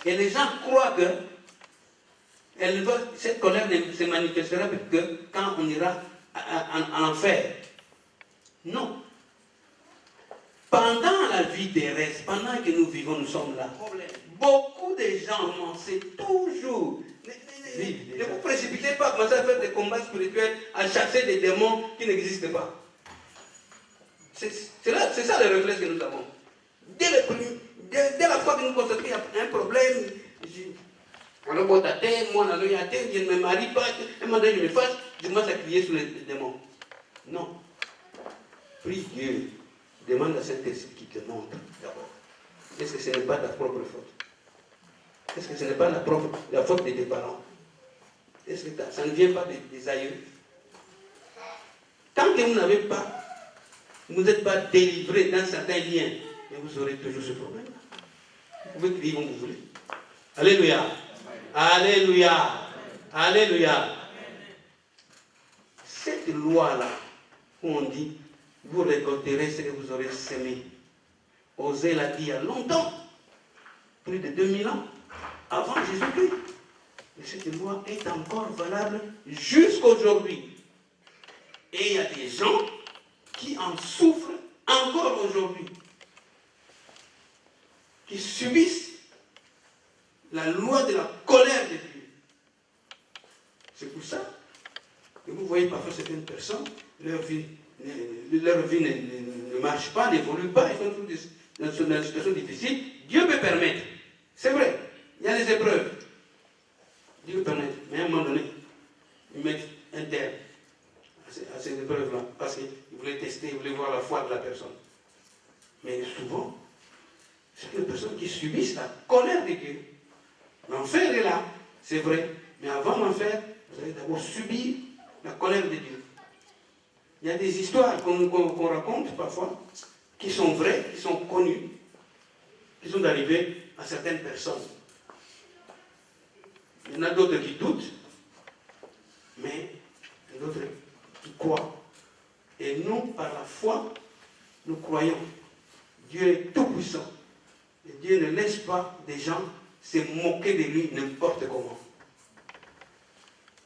Et les gens croient que cette colère ne se manifestera que quand on ira en enfer. Non. Pendant la vie terrestre, pendant que nous vivons, nous sommes là. Beaucoup de gens commencent toujours. Ne vous précipitez pas à commencer à faire des combats spirituels, à chasser des démons qui n'existent pas. C'est ça le réflexe que nous avons. Dès la fois que nous constatons qu'il y a un problème, on a beau tâter, moi on a l'oeil, je ne me marie pas, un moment donné je me fasse, je commence à crier sur les démons. Non. Prie Dieu, demande à Saint-Esprit qui te montre d'abord. Est-ce que ce n'est pas ta propre faute? Est-ce que ce n'est pas la faute de tes parents? Est-ce que ça ne vient pas des aïeux? Tant que vous n'êtes pas délivré d'un certain lien, vous aurez toujours ce problème. Vous pouvez crier comme vous voulez. Alléluia. Alléluia. Alléluia. Cette loi-là, où on dit, vous récolterez ce que vous aurez semé. Osée l'a dit il y a longtemps, plus de 2000 ans, avant Jésus-Christ. Et cette loi est encore valable jusqu'aujourd'hui. Et il y a des gens qui en souffrent encore aujourd'hui, qui subissent la loi de la colère de Dieu. C'est pour ça que vous voyez parfois certaines personnes, leur vie ne marche pas, n'évolue pas, ils sont toujours dans une situation difficile. Dieu peut permettre. C'est vrai, il y a des épreuves. Dieu peut permettre. Mais à un moment donné, ils mettent un terme à ces épreuves-là, parce qu'ils voulaient tester, ils voulaient voir la foi de la personne. Mais souvent, c'est les personnes qui subissent la colère de Dieu. L'enfer est là, c'est vrai. Mais avant l'enfer, vous allez d'abord subir la colère de Dieu. Il y a des histoires qu'on raconte parfois, qui sont vraies, qui sont connues, qui sont arrivées à certaines personnes. Il y en a d'autres qui doutent, mais il y en a d'autres qui croient. Et nous, par la foi, nous croyons. Dieu est tout puissant. Et Dieu ne laisse pas des gens se moquer de lui n'importe comment.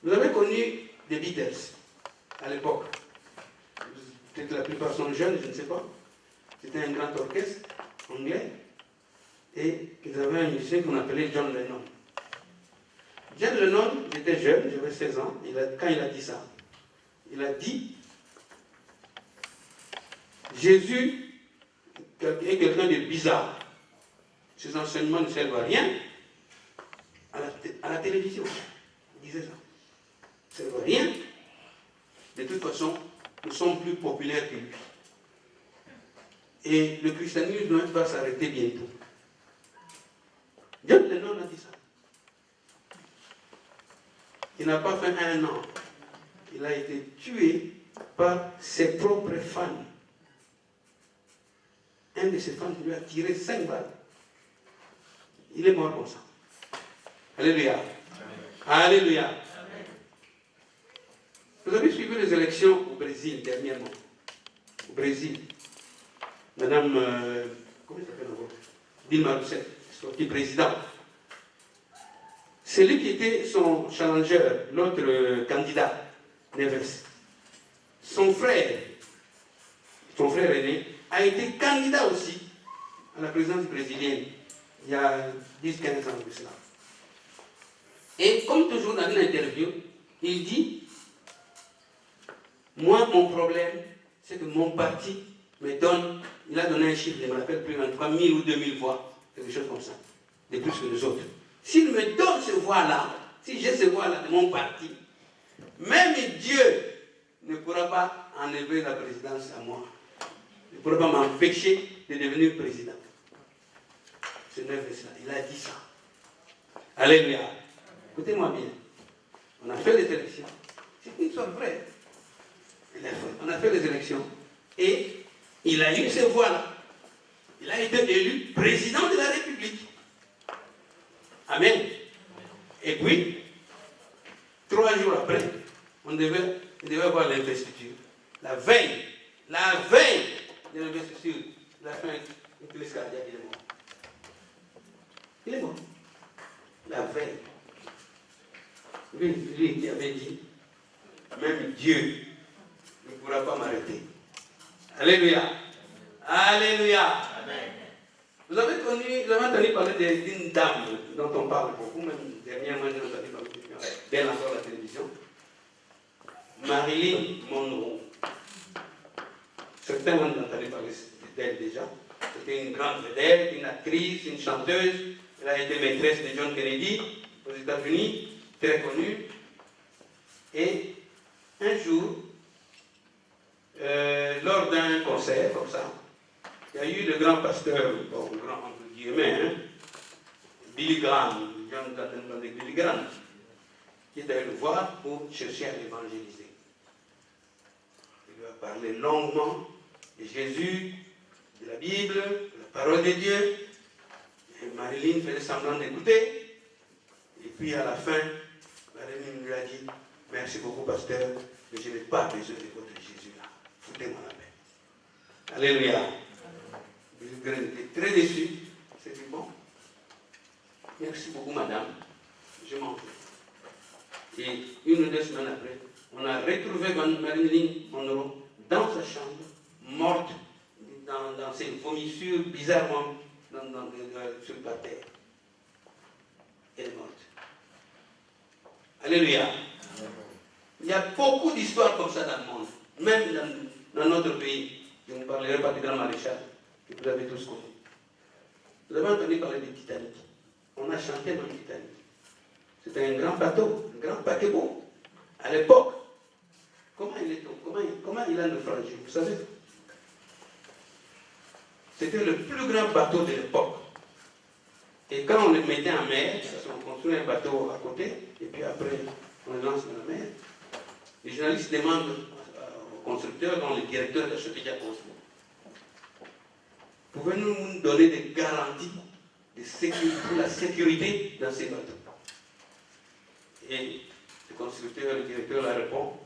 Vous avez connu des Beatles à l'époque. Peut-être la plupart sont jeunes, je ne sais pas. C'était un grand orchestre anglais. Et ils avaient un musicien qu'on appelait John Lennon. John Lennon, j'étais jeune, j'avais 16 ans, quand il a dit ça, il a dit Jésus est quelqu'un de bizarre. Ses enseignements ne servent à rien. À la télévision, il disait ça. Ça ne servent à rien. De toute façon, nous sommes plus populaires que lui. Et le christianisme va s'arrêter bientôt. John Lennon a dit ça. Il n'a pas fait 1 an. Il a été tué par ses propres fans. Un de ses fans lui a tiré 5 balles. Il est mort comme ça. Alléluia. Amen. Alléluia. Amen. Vous avez suivi les élections au Brésil dernièrement. Au Brésil. Madame, comment elle s'appelle encore? Dilma Rousseff, sortie président. C'est lui qui était son challenger, l'autre candidat, Neves. Son frère aîné, a été candidat aussi à la présidence brésilienne il y a 10-15 ans de cela. Et comme toujours dans une interview, il dit moi, mon problème, c'est que mon parti me donne, il a donné un chiffre, je ne me rappelle plus, en tout cas 1000 ou 2000 voix, quelque chose comme ça, de plus que les autres. S'il me donne ces voix-là, si j'ai ces voix-là de mon parti, même Dieu ne pourra pas enlever la présidence à moi. Il ne pourra pas m'empêcher de devenir président. C'est neuf et cela. Il a dit ça. Alléluia. Écoutez-moi bien. On a fait les élections. C'est une histoire vraie. On a fait les élections et il a eu ces voix-là. Il a été élu président de la République. Amen. Et puis, 3 jours après, on devait avoir l'investiture. La veille de l'investiture, il a fait une crise cardiaque, il est mort. Il est mort. La veille. Lui qui avait dit, même Dieu ne pourra pas m'arrêter. Alléluia. Alléluia. Amen. Vous avez entendu parler d'une dame dont on parle beaucoup, même dernièrement, j'ai entendu parler d'elle encore à la télévision. Marilyn Monroe. Certains ont entendu parler d'elle déjà. C'était une grande vedette, une actrice, une chanteuse. Elle a été maîtresse de John Kennedy aux États-Unis, très connue. Et un jour, lors d'un concert comme ça, il y a eu le grand pasteur, bon, grand entre guillemets, hein, Billy Graham, Billy Graham, qui est allé le voir pour chercher à l'évangéliser. Il lui a parlé longuement de Jésus, de la Bible, de la parole de Dieu. Et Marilyn faisait semblant d'écouter. Et puis à la fin, Marilyn lui a dit, merci beaucoup pasteur, mais je n'ai pas besoin de votre Jésus-là. Foutez-moi la paix. Alléluia. Billy Graham était très déçu. Il s'est dit, bon, merci beaucoup madame, je m'en vais. Et 1 ou 2 semaines après, on a retrouvé Marilyn Monroe dans sa chambre, morte, dans ses vomissures bizarrement sur la terre. Elle est morte. Alléluia. Il y a beaucoup d'histoires comme ça dans le monde, même dans notre pays. Je ne parlerai pas du grand maréchal, que vous avez tous connu. Vous avez entendu parler du Titanic. On a chanté dans le Titanic. C'était un grand bateau, un grand paquebot. À l'époque, comment il a naufragé, vous savez? C'était le plus grand bateau de l'époque. Et quand on le mettait en mer, on construisait un bateau à côté, et puis après, on le lance dans la mer. Les journalistes demandent au constructeur, dont le directeur de ce qui a construit, pouvez-vous nous donner des garanties pour la sécurité dans ces bateaux? Et le constructeur, le directeur leur répond,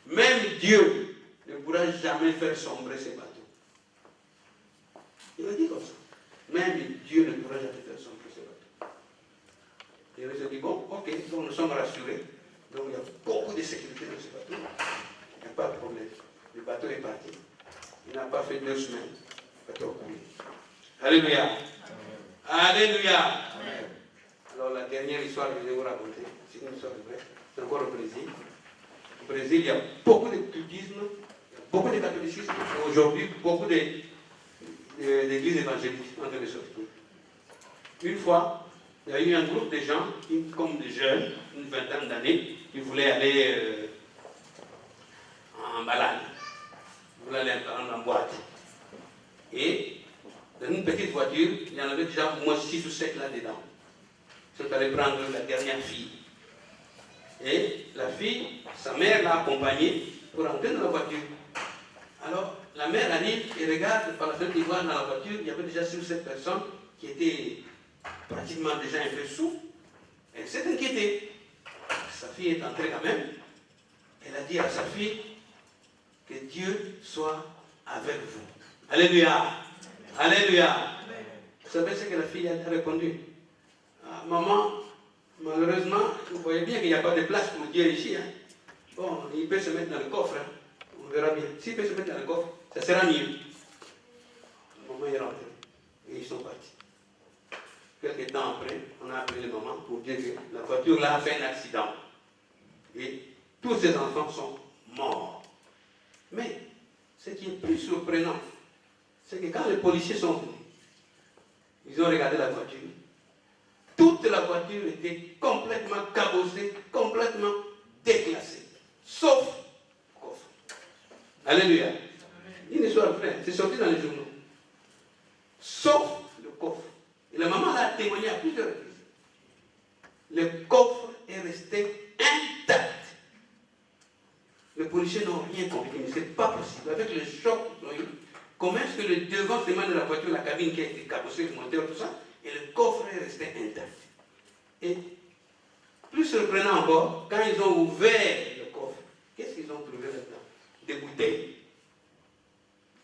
même Dieu ne pourra jamais faire sombrer ces bateaux. Il a dit comme ça. Même Dieu ne pourra jamais faire sombrer ces bateaux. Et il a dit, bon, ok, donc nous sommes rassurés. Donc il y a beaucoup de sécurité dans ce bateau. Il n'y a pas de problème. Le bateau est parti. Il n'a pas fait 2 semaines. Le bateau a coulé. Alléluia. Alléluia. Amen. Alors la dernière histoire que je vais vous raconter, c'est une histoire vraie. C'est encore au Brésil. Au Brésil, il y a beaucoup de bouddhisme, il y a beaucoup de catholicisme, et aujourd'hui, beaucoup d'églises évangéliques en train de sortir. Une fois, il y a eu un groupe de gens, comme des jeunes, une vingtaine d'années, qui voulaient aller en balade. Ils voulaient aller en boîte. Et dans une petite voiture, il y en avait déjà au moins 6 ou 7 là-dedans. Ils sont allés prendre la dernière fille. Et la fille, sa mère l'a accompagnée pour entrer dans la voiture. Alors, la mère arrive et regarde par la fenêtre d'ivoire dans la voiture, il y avait déjà 6 ou 7 personnes qui étaient pratiquement déjà un peu sous. Elle s'est inquiétée. Sa fille est entrée quand même. Elle a dit à sa fille que Dieu soit avec vous. Alléluia. Alléluia. Vous savez ce que la fille a répondu? Ah, maman, malheureusement, vous voyez bien qu'il n'y a pas de place pour Dieu ici. Hein. Bon, il peut se mettre dans le coffre. Hein. On verra bien. S'il peut se mettre dans le coffre, ça sera mieux. Maman est rentrée. Et ils sont partis. Quelques temps après, on a appelé le maman pour dire que la voiture là a fait un accident. Et tous ces enfants sont morts. Mais ce qui est plus surprenant, c'est que quand les policiers sont venus, ils ont regardé la voiture. Toute la voiture était complètement cabossée, complètement déclassée, sauf le coffre. Alléluia. Une histoire vraie, c'est sorti dans les journaux. Sauf le coffre. Et la maman l'a témoigné à plusieurs reprises. Le coffre est resté intact. Les policiers n'ont rien compris, mais ce n'est pas possible. Avec le choc qu'ils ont eu, comment est-ce que le devant seulement de la voiture, la cabine qui a été cabossée, le moteur, tout ça, et le coffre est resté intact. Et plus surprenant encore, quand ils ont ouvert le coffre, qu'est-ce qu'ils ont trouvé là-dedans? Des bouteilles,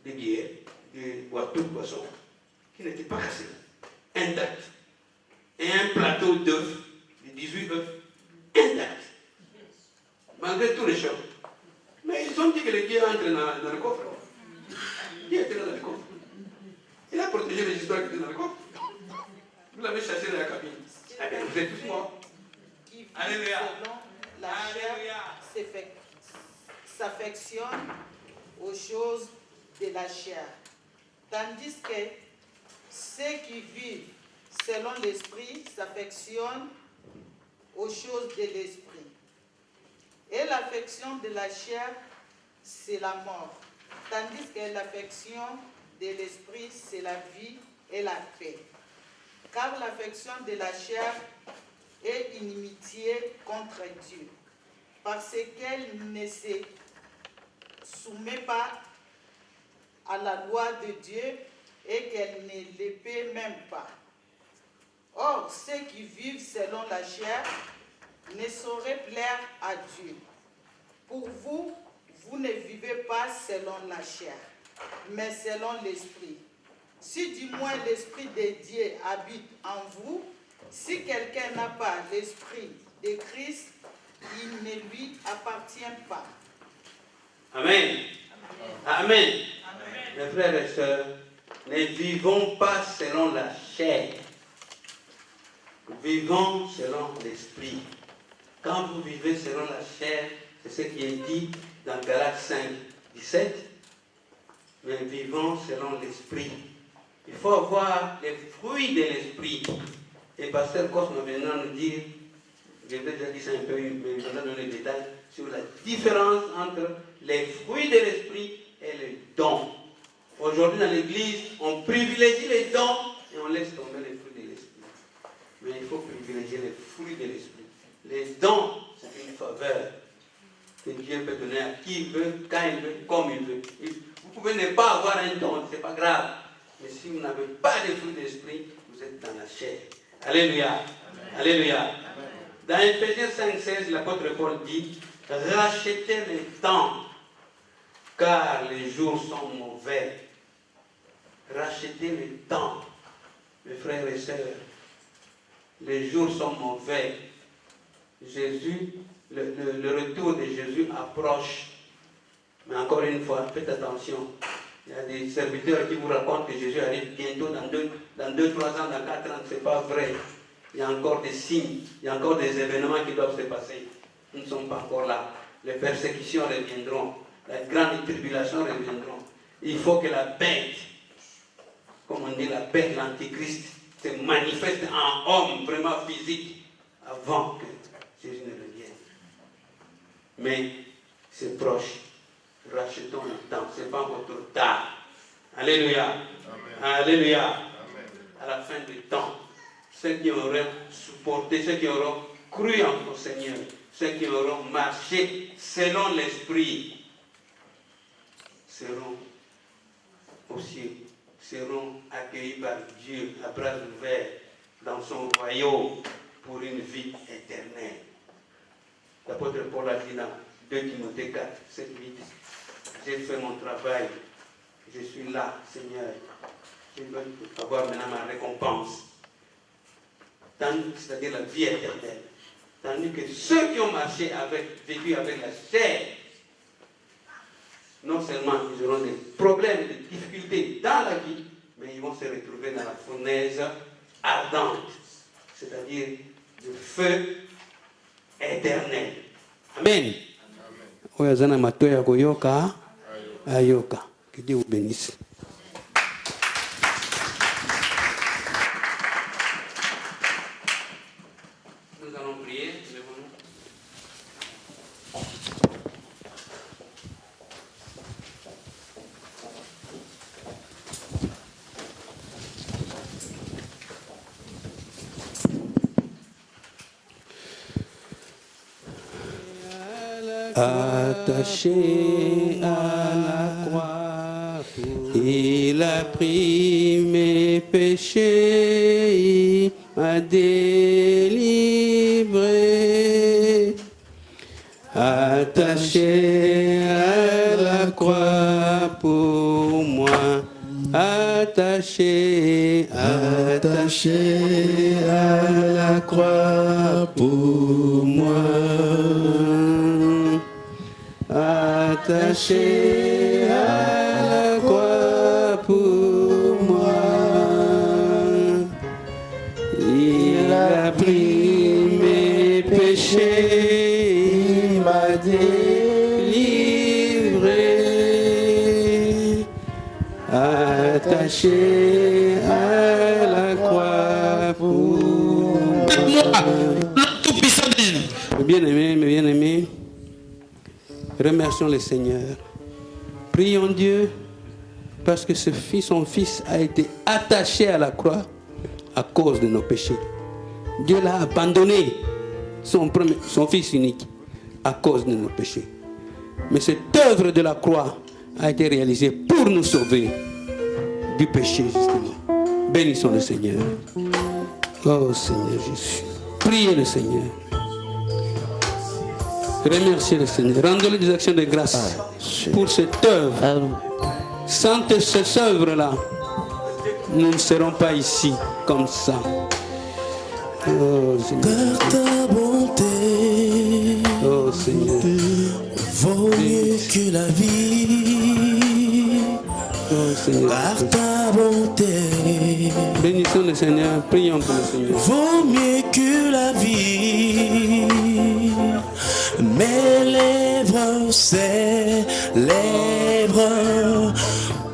des bières, des boîtes de boissons qui n'étaient pas cassées, intactes. Et un plateau d'œufs, de 18 œufs, intacts. Malgré tous les chocs. Mais ils ont dit que le Dieu entre dans le coffre. Dieu était dans le coffre. Il a protégé les histoires qui étaient dans le coffre. Vous l'avez chassé dans la cabine. Eh bien, vous êtes tous morts. Alléluia. La chair s'affectionne aux choses de la chair. Tandis que ceux qui vivent selon l'esprit s'affectionnent aux choses de l'esprit. Et l'affection de la chair, c'est la mort. Tandis que l'affection de l'esprit, c'est la vie et la paix. Car l'affection de la chair est inimitié contre Dieu, parce qu'elle ne se soumet pas à la loi de Dieu et qu'elle ne le paie même pas. Or, ceux qui vivent selon la chair ne sauraient plaire à Dieu. Pour vous, vous ne vivez pas selon la chair, mais selon l'esprit. Si du moins l'esprit de Dieu habite en vous, si quelqu'un n'a pas l'esprit de Christ, il ne lui appartient pas. Amen. Amen. Mes frères et sœurs, ne vivons pas selon la chair. Vivons selon l'esprit. Quand vous vivez selon la chair, c'est ce qui est dit dans Galates 5, 17. Mais vivons selon l'esprit. Il faut avoir les fruits de l'esprit. Et Pasteur Cosme maintenant nous dire, je vais déjà dire ça un peu, mais je vais donner des détails sur la différence entre les fruits de l'esprit et les dons. Aujourd'hui dans l'église, on privilégie les dons et on laisse tomber les fruits de l'esprit. Mais il faut privilégier les fruits de l'esprit. Les dons, c'est une faveur que Dieu peut donner à qui il veut, quand il veut, comme il veut. Vous pouvez ne pas avoir un don, ce n'est pas grave. Mais si vous n'avez pas de fruits de l'esprit, vous êtes dans la chair. Alléluia. Amen. Alléluia. Amen. Dans Ephésiens 5,16, l'apôtre Paul dit, rachetez le temps, car les jours sont mauvais. Rachetez le temps, mes frères et sœurs. Les jours sont mauvais. Jésus, le retour de Jésus approche. Mais encore une fois, faites attention. Il y a des serviteurs qui vous racontent que Jésus arrive bientôt dans 2, 3 ans, dans 4 ans. Ce n'est pas vrai. Il y a encore des signes, il y a encore des événements qui doivent se passer. Nous ne sommes pas encore là. Les persécutions reviendront. La grande tribulation reviendront. Il faut que la bête, comme on dit, la bête, l'antichrist, se manifeste en homme vraiment physique avant que Jésus ne revienne. Mais c'est proche. Rachetons le temps. Ce n'est pas encore trop tard. Alléluia. Amen. Alléluia. Amen. À la fin du temps, ceux qui auront supporté, ceux qui auront cru en le Seigneur, ceux qui auront marché selon l'Esprit, seront accueillis par Dieu à bras ouverts dans son royaume pour une vie éternelle. L'apôtre Paul a dit dans 2 Timothée 4, 7, 8, j'ai fait mon travail, je suis là, Seigneur, je veux avoir maintenant ma récompense, c'est-à-dire la vie éternelle. Tandis que ceux qui ont marché vécu avec la chair, non seulement ils auront des problèmes, des difficultés dans la vie, mais ils vont se retrouver dans la fournaise ardente, c'est-à-dire le feu éternel. Amen. Oyazana matoya koyoka ayoka. Que Dieu vous bénisse. Nous allons prier. À attaché à la croix. Il a pris mes péchés, il m'a délivré. Attaché à la croix pour moi. Attaché à la croix pour moi. Attaché à la croix pour moi. Il a pris mes péchés, il m'a délivré. Attaché à la croix pour moi. Mes bien-aimés, remercions le Seigneur. Prions Dieu parce que son fils a été attaché à la croix à cause de nos péchés. Dieu l'a abandonné, son fils unique, à cause de nos péchés. Mais cette œuvre de la croix a été réalisée pour nous sauver du péché, justement. Bénissons le Seigneur. Oh Seigneur Jésus. Priez le Seigneur. Remerciez le Seigneur. Rendez-le des actions de grâce pour cette œuvre. Sans cette œuvre-là, nous ne serons pas ici comme ça. Oh Seigneur. Car ta bonté Oh Seigneur. vaut mieux que la vie. Oh Seigneur. Car ta bonté Bénissons le Seigneur. Prions pour le Seigneur. vaut mieux que la vie. Mes lèvres célèbrent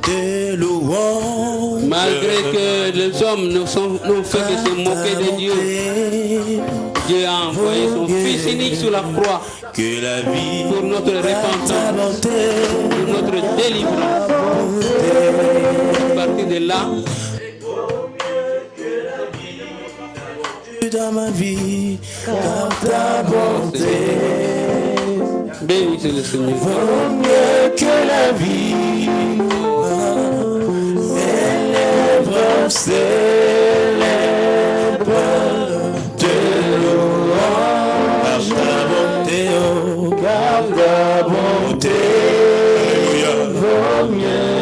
tes louanges. Malgré que les hommes n'ont fait que se moquer de Dieu, Dieu a envoyé son Fils unique sur la croix Que la vie pour notre repentance, pour notre délivrance. À partir de là, dans ma vie, car ta bonté bénissez le Seigneur. vaut mieux que la vie. Mes lèvres célèbrent tes louanges. Car ta bonté vaut mieux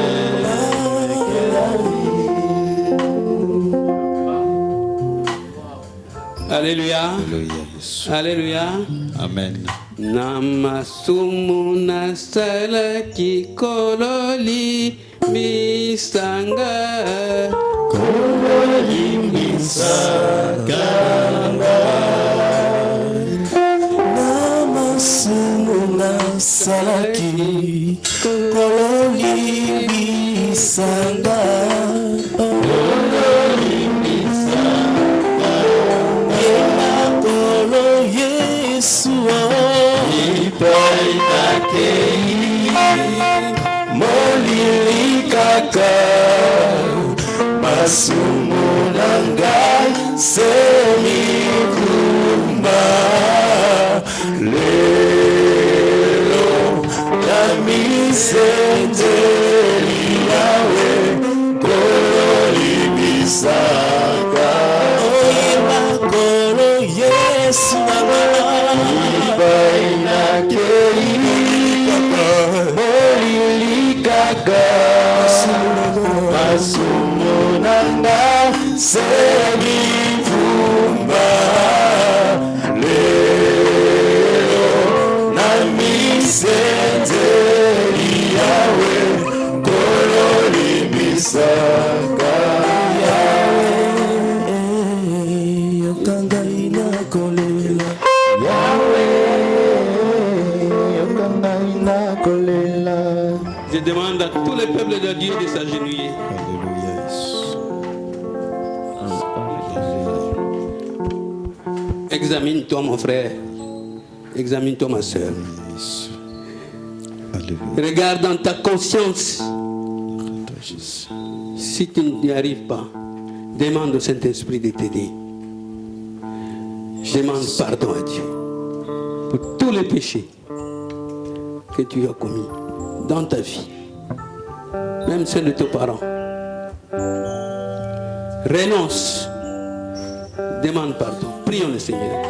que la vie. Alléluia. Alléluia. Amen. Namasumuna salaki kololi misanga. Kololi misanga. Namasumuna salaki kololi misanga. Kololi misanga. Yema kolo Yesua. Ipainakei molili kaka masumu nangai semikumba lelo yamisendeli yawe kololibisaka oyeba kolo Yesu Masumunanga semivumba lelo namisenzeli yawe kololimisanga yawe yokanga inakolela yawe yokanga inakolela. Je demande à tous les peuples de Dieu de s'agenouiller. Examine-toi, mon frère. Examine-toi, ma soeur. Regarde dans ta conscience. Si tu n'y arrives pas, demande au Saint-Esprit de t'aider. Demande pardon à Dieu pour tous les péchés. que tu as commis dans ta vie, même celle de tes parents. Renonce, demande pardon, prions le Seigneur.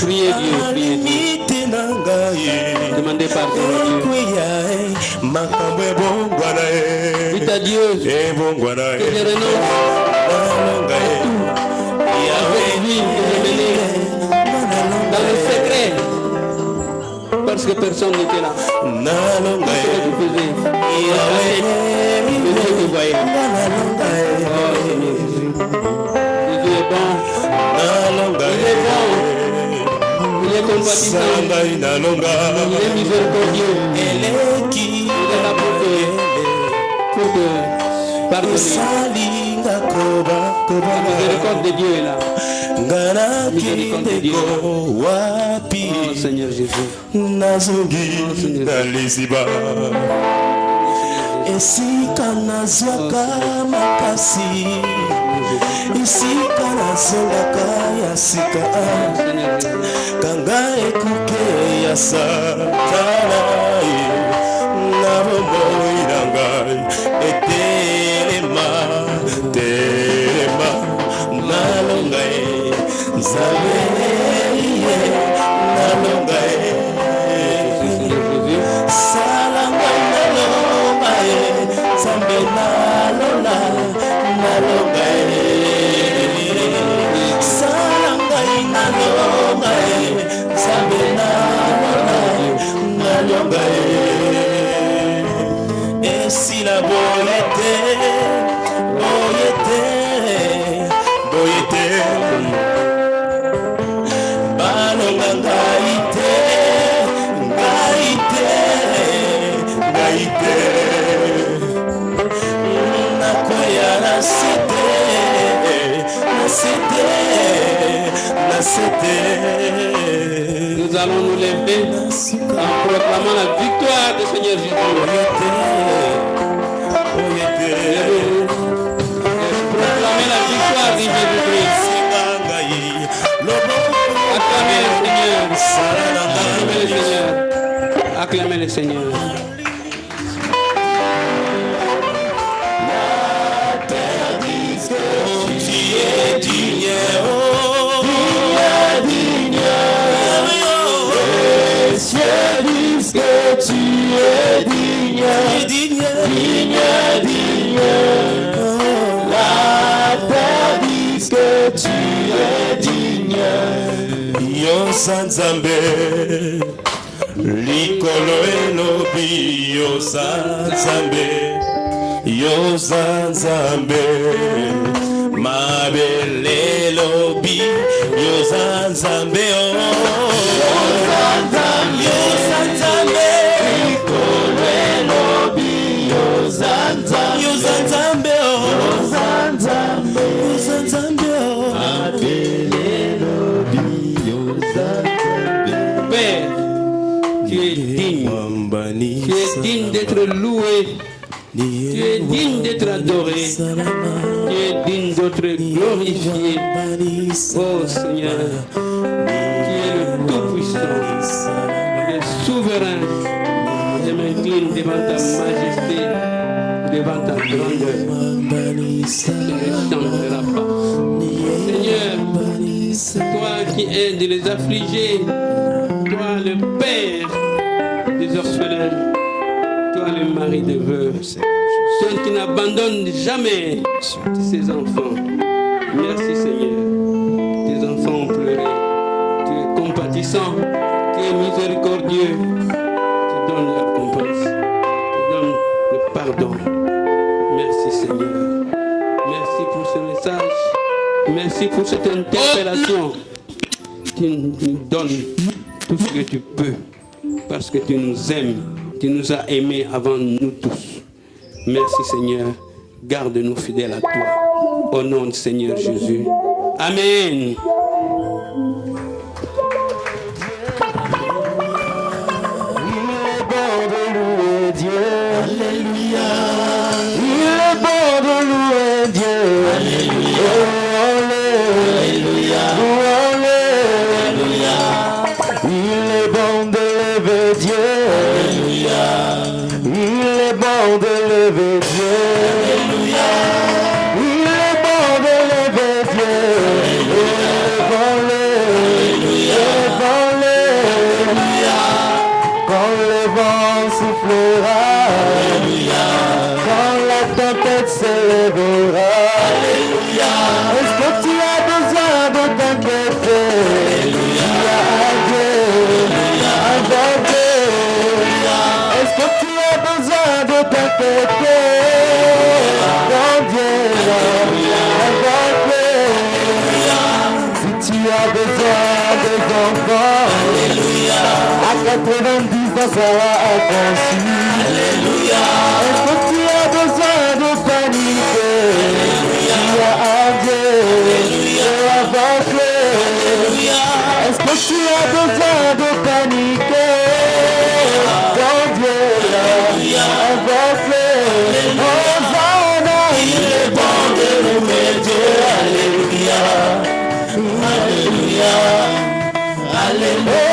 Priez Dieu, priez Dieu. Demandez pardon à Dieu. Dites à Dieu que je renonce avec lui, que je menais dans le secret. Parce que personne n'était là. Parce que tu faisais. Mais Dieu te voyait. Oh Seigneur Jésus. Jésus est bon. Il est bon. Il est compatissant. Il est miséricordieux. Il est là pour te pardonner. La miséricorde de Dieu est là. La miséricorde de Dieu est là. Oh Seigneur Jésus. Esika nazwaka makasi, esika nazongaka ya sika, kanga ekuke ya satana, na bomoi na ngai etelema, telema, nalonga nzambe, nalonga salanga nalonga nzambe, nalonga nalonga salanga nalonga nzambe, nalonga esila boyete, boyete, boyete, balonga ngai te, ngai te, ngai te, nakoya na sete, na sete, na sete. Nous allons nous lever en proclamant la victoire du Seigneur Jésus. Levez-vous. Proclamez la victoire du Jésus-Christ. Acclamez le Seigneur. Acclamez le Seigneur. Acclamez le Seigneur. Tu es digne, digne, digne, digne. La terre dit que tu es digne. Yosa Nzambe, likolo elobi yosa Nzambe, yosa Nzambe, mabele elobi yosa Nzambe, yosa Nzambe, yosa Nzambe. Père, tu es digne. Tu es digne d'être loué. Tu es digne d'être adoré. Tu es digne d'être glorifié. Oh Seigneur, tu es le Tout-Puissant, le Souverain. Je m'incline devant ta majesté, devant ta grandeur. Je ne chanterai pas. Seigneur, toi qui aides les affligés, toi le Père des orphelins, toi le mari des veuves, toi qui n'abandonne jamais ses enfants. Merci Seigneur. Tes enfants ont pleuré. Tu es compatissant, tu es miséricordieux. Tu donnes la récompense, tu donnes le pardon. Merci Seigneur. Merci pour ce message. Merci pour cette interpellation. Tu nous donnes tout ce que tu peux. Parce que tu nous aimes. Tu nous as aimés avant nous tous. Merci Seigneur. Garde-nous fidèles à toi. Au nom du Seigneur Jésus. Amen. 90 dans sa affranchie. Alléluia. Est-ce que tu as besoin de paniquer? Alléluia. Tu as un Dieu. Alléluia. Alléluia. Est-ce que tu as besoin de paniquer? Ton Dieu là, invoque-le. Hosanna, il est bon de louer Dieu. Alléluia. Alléluia. Alléluia.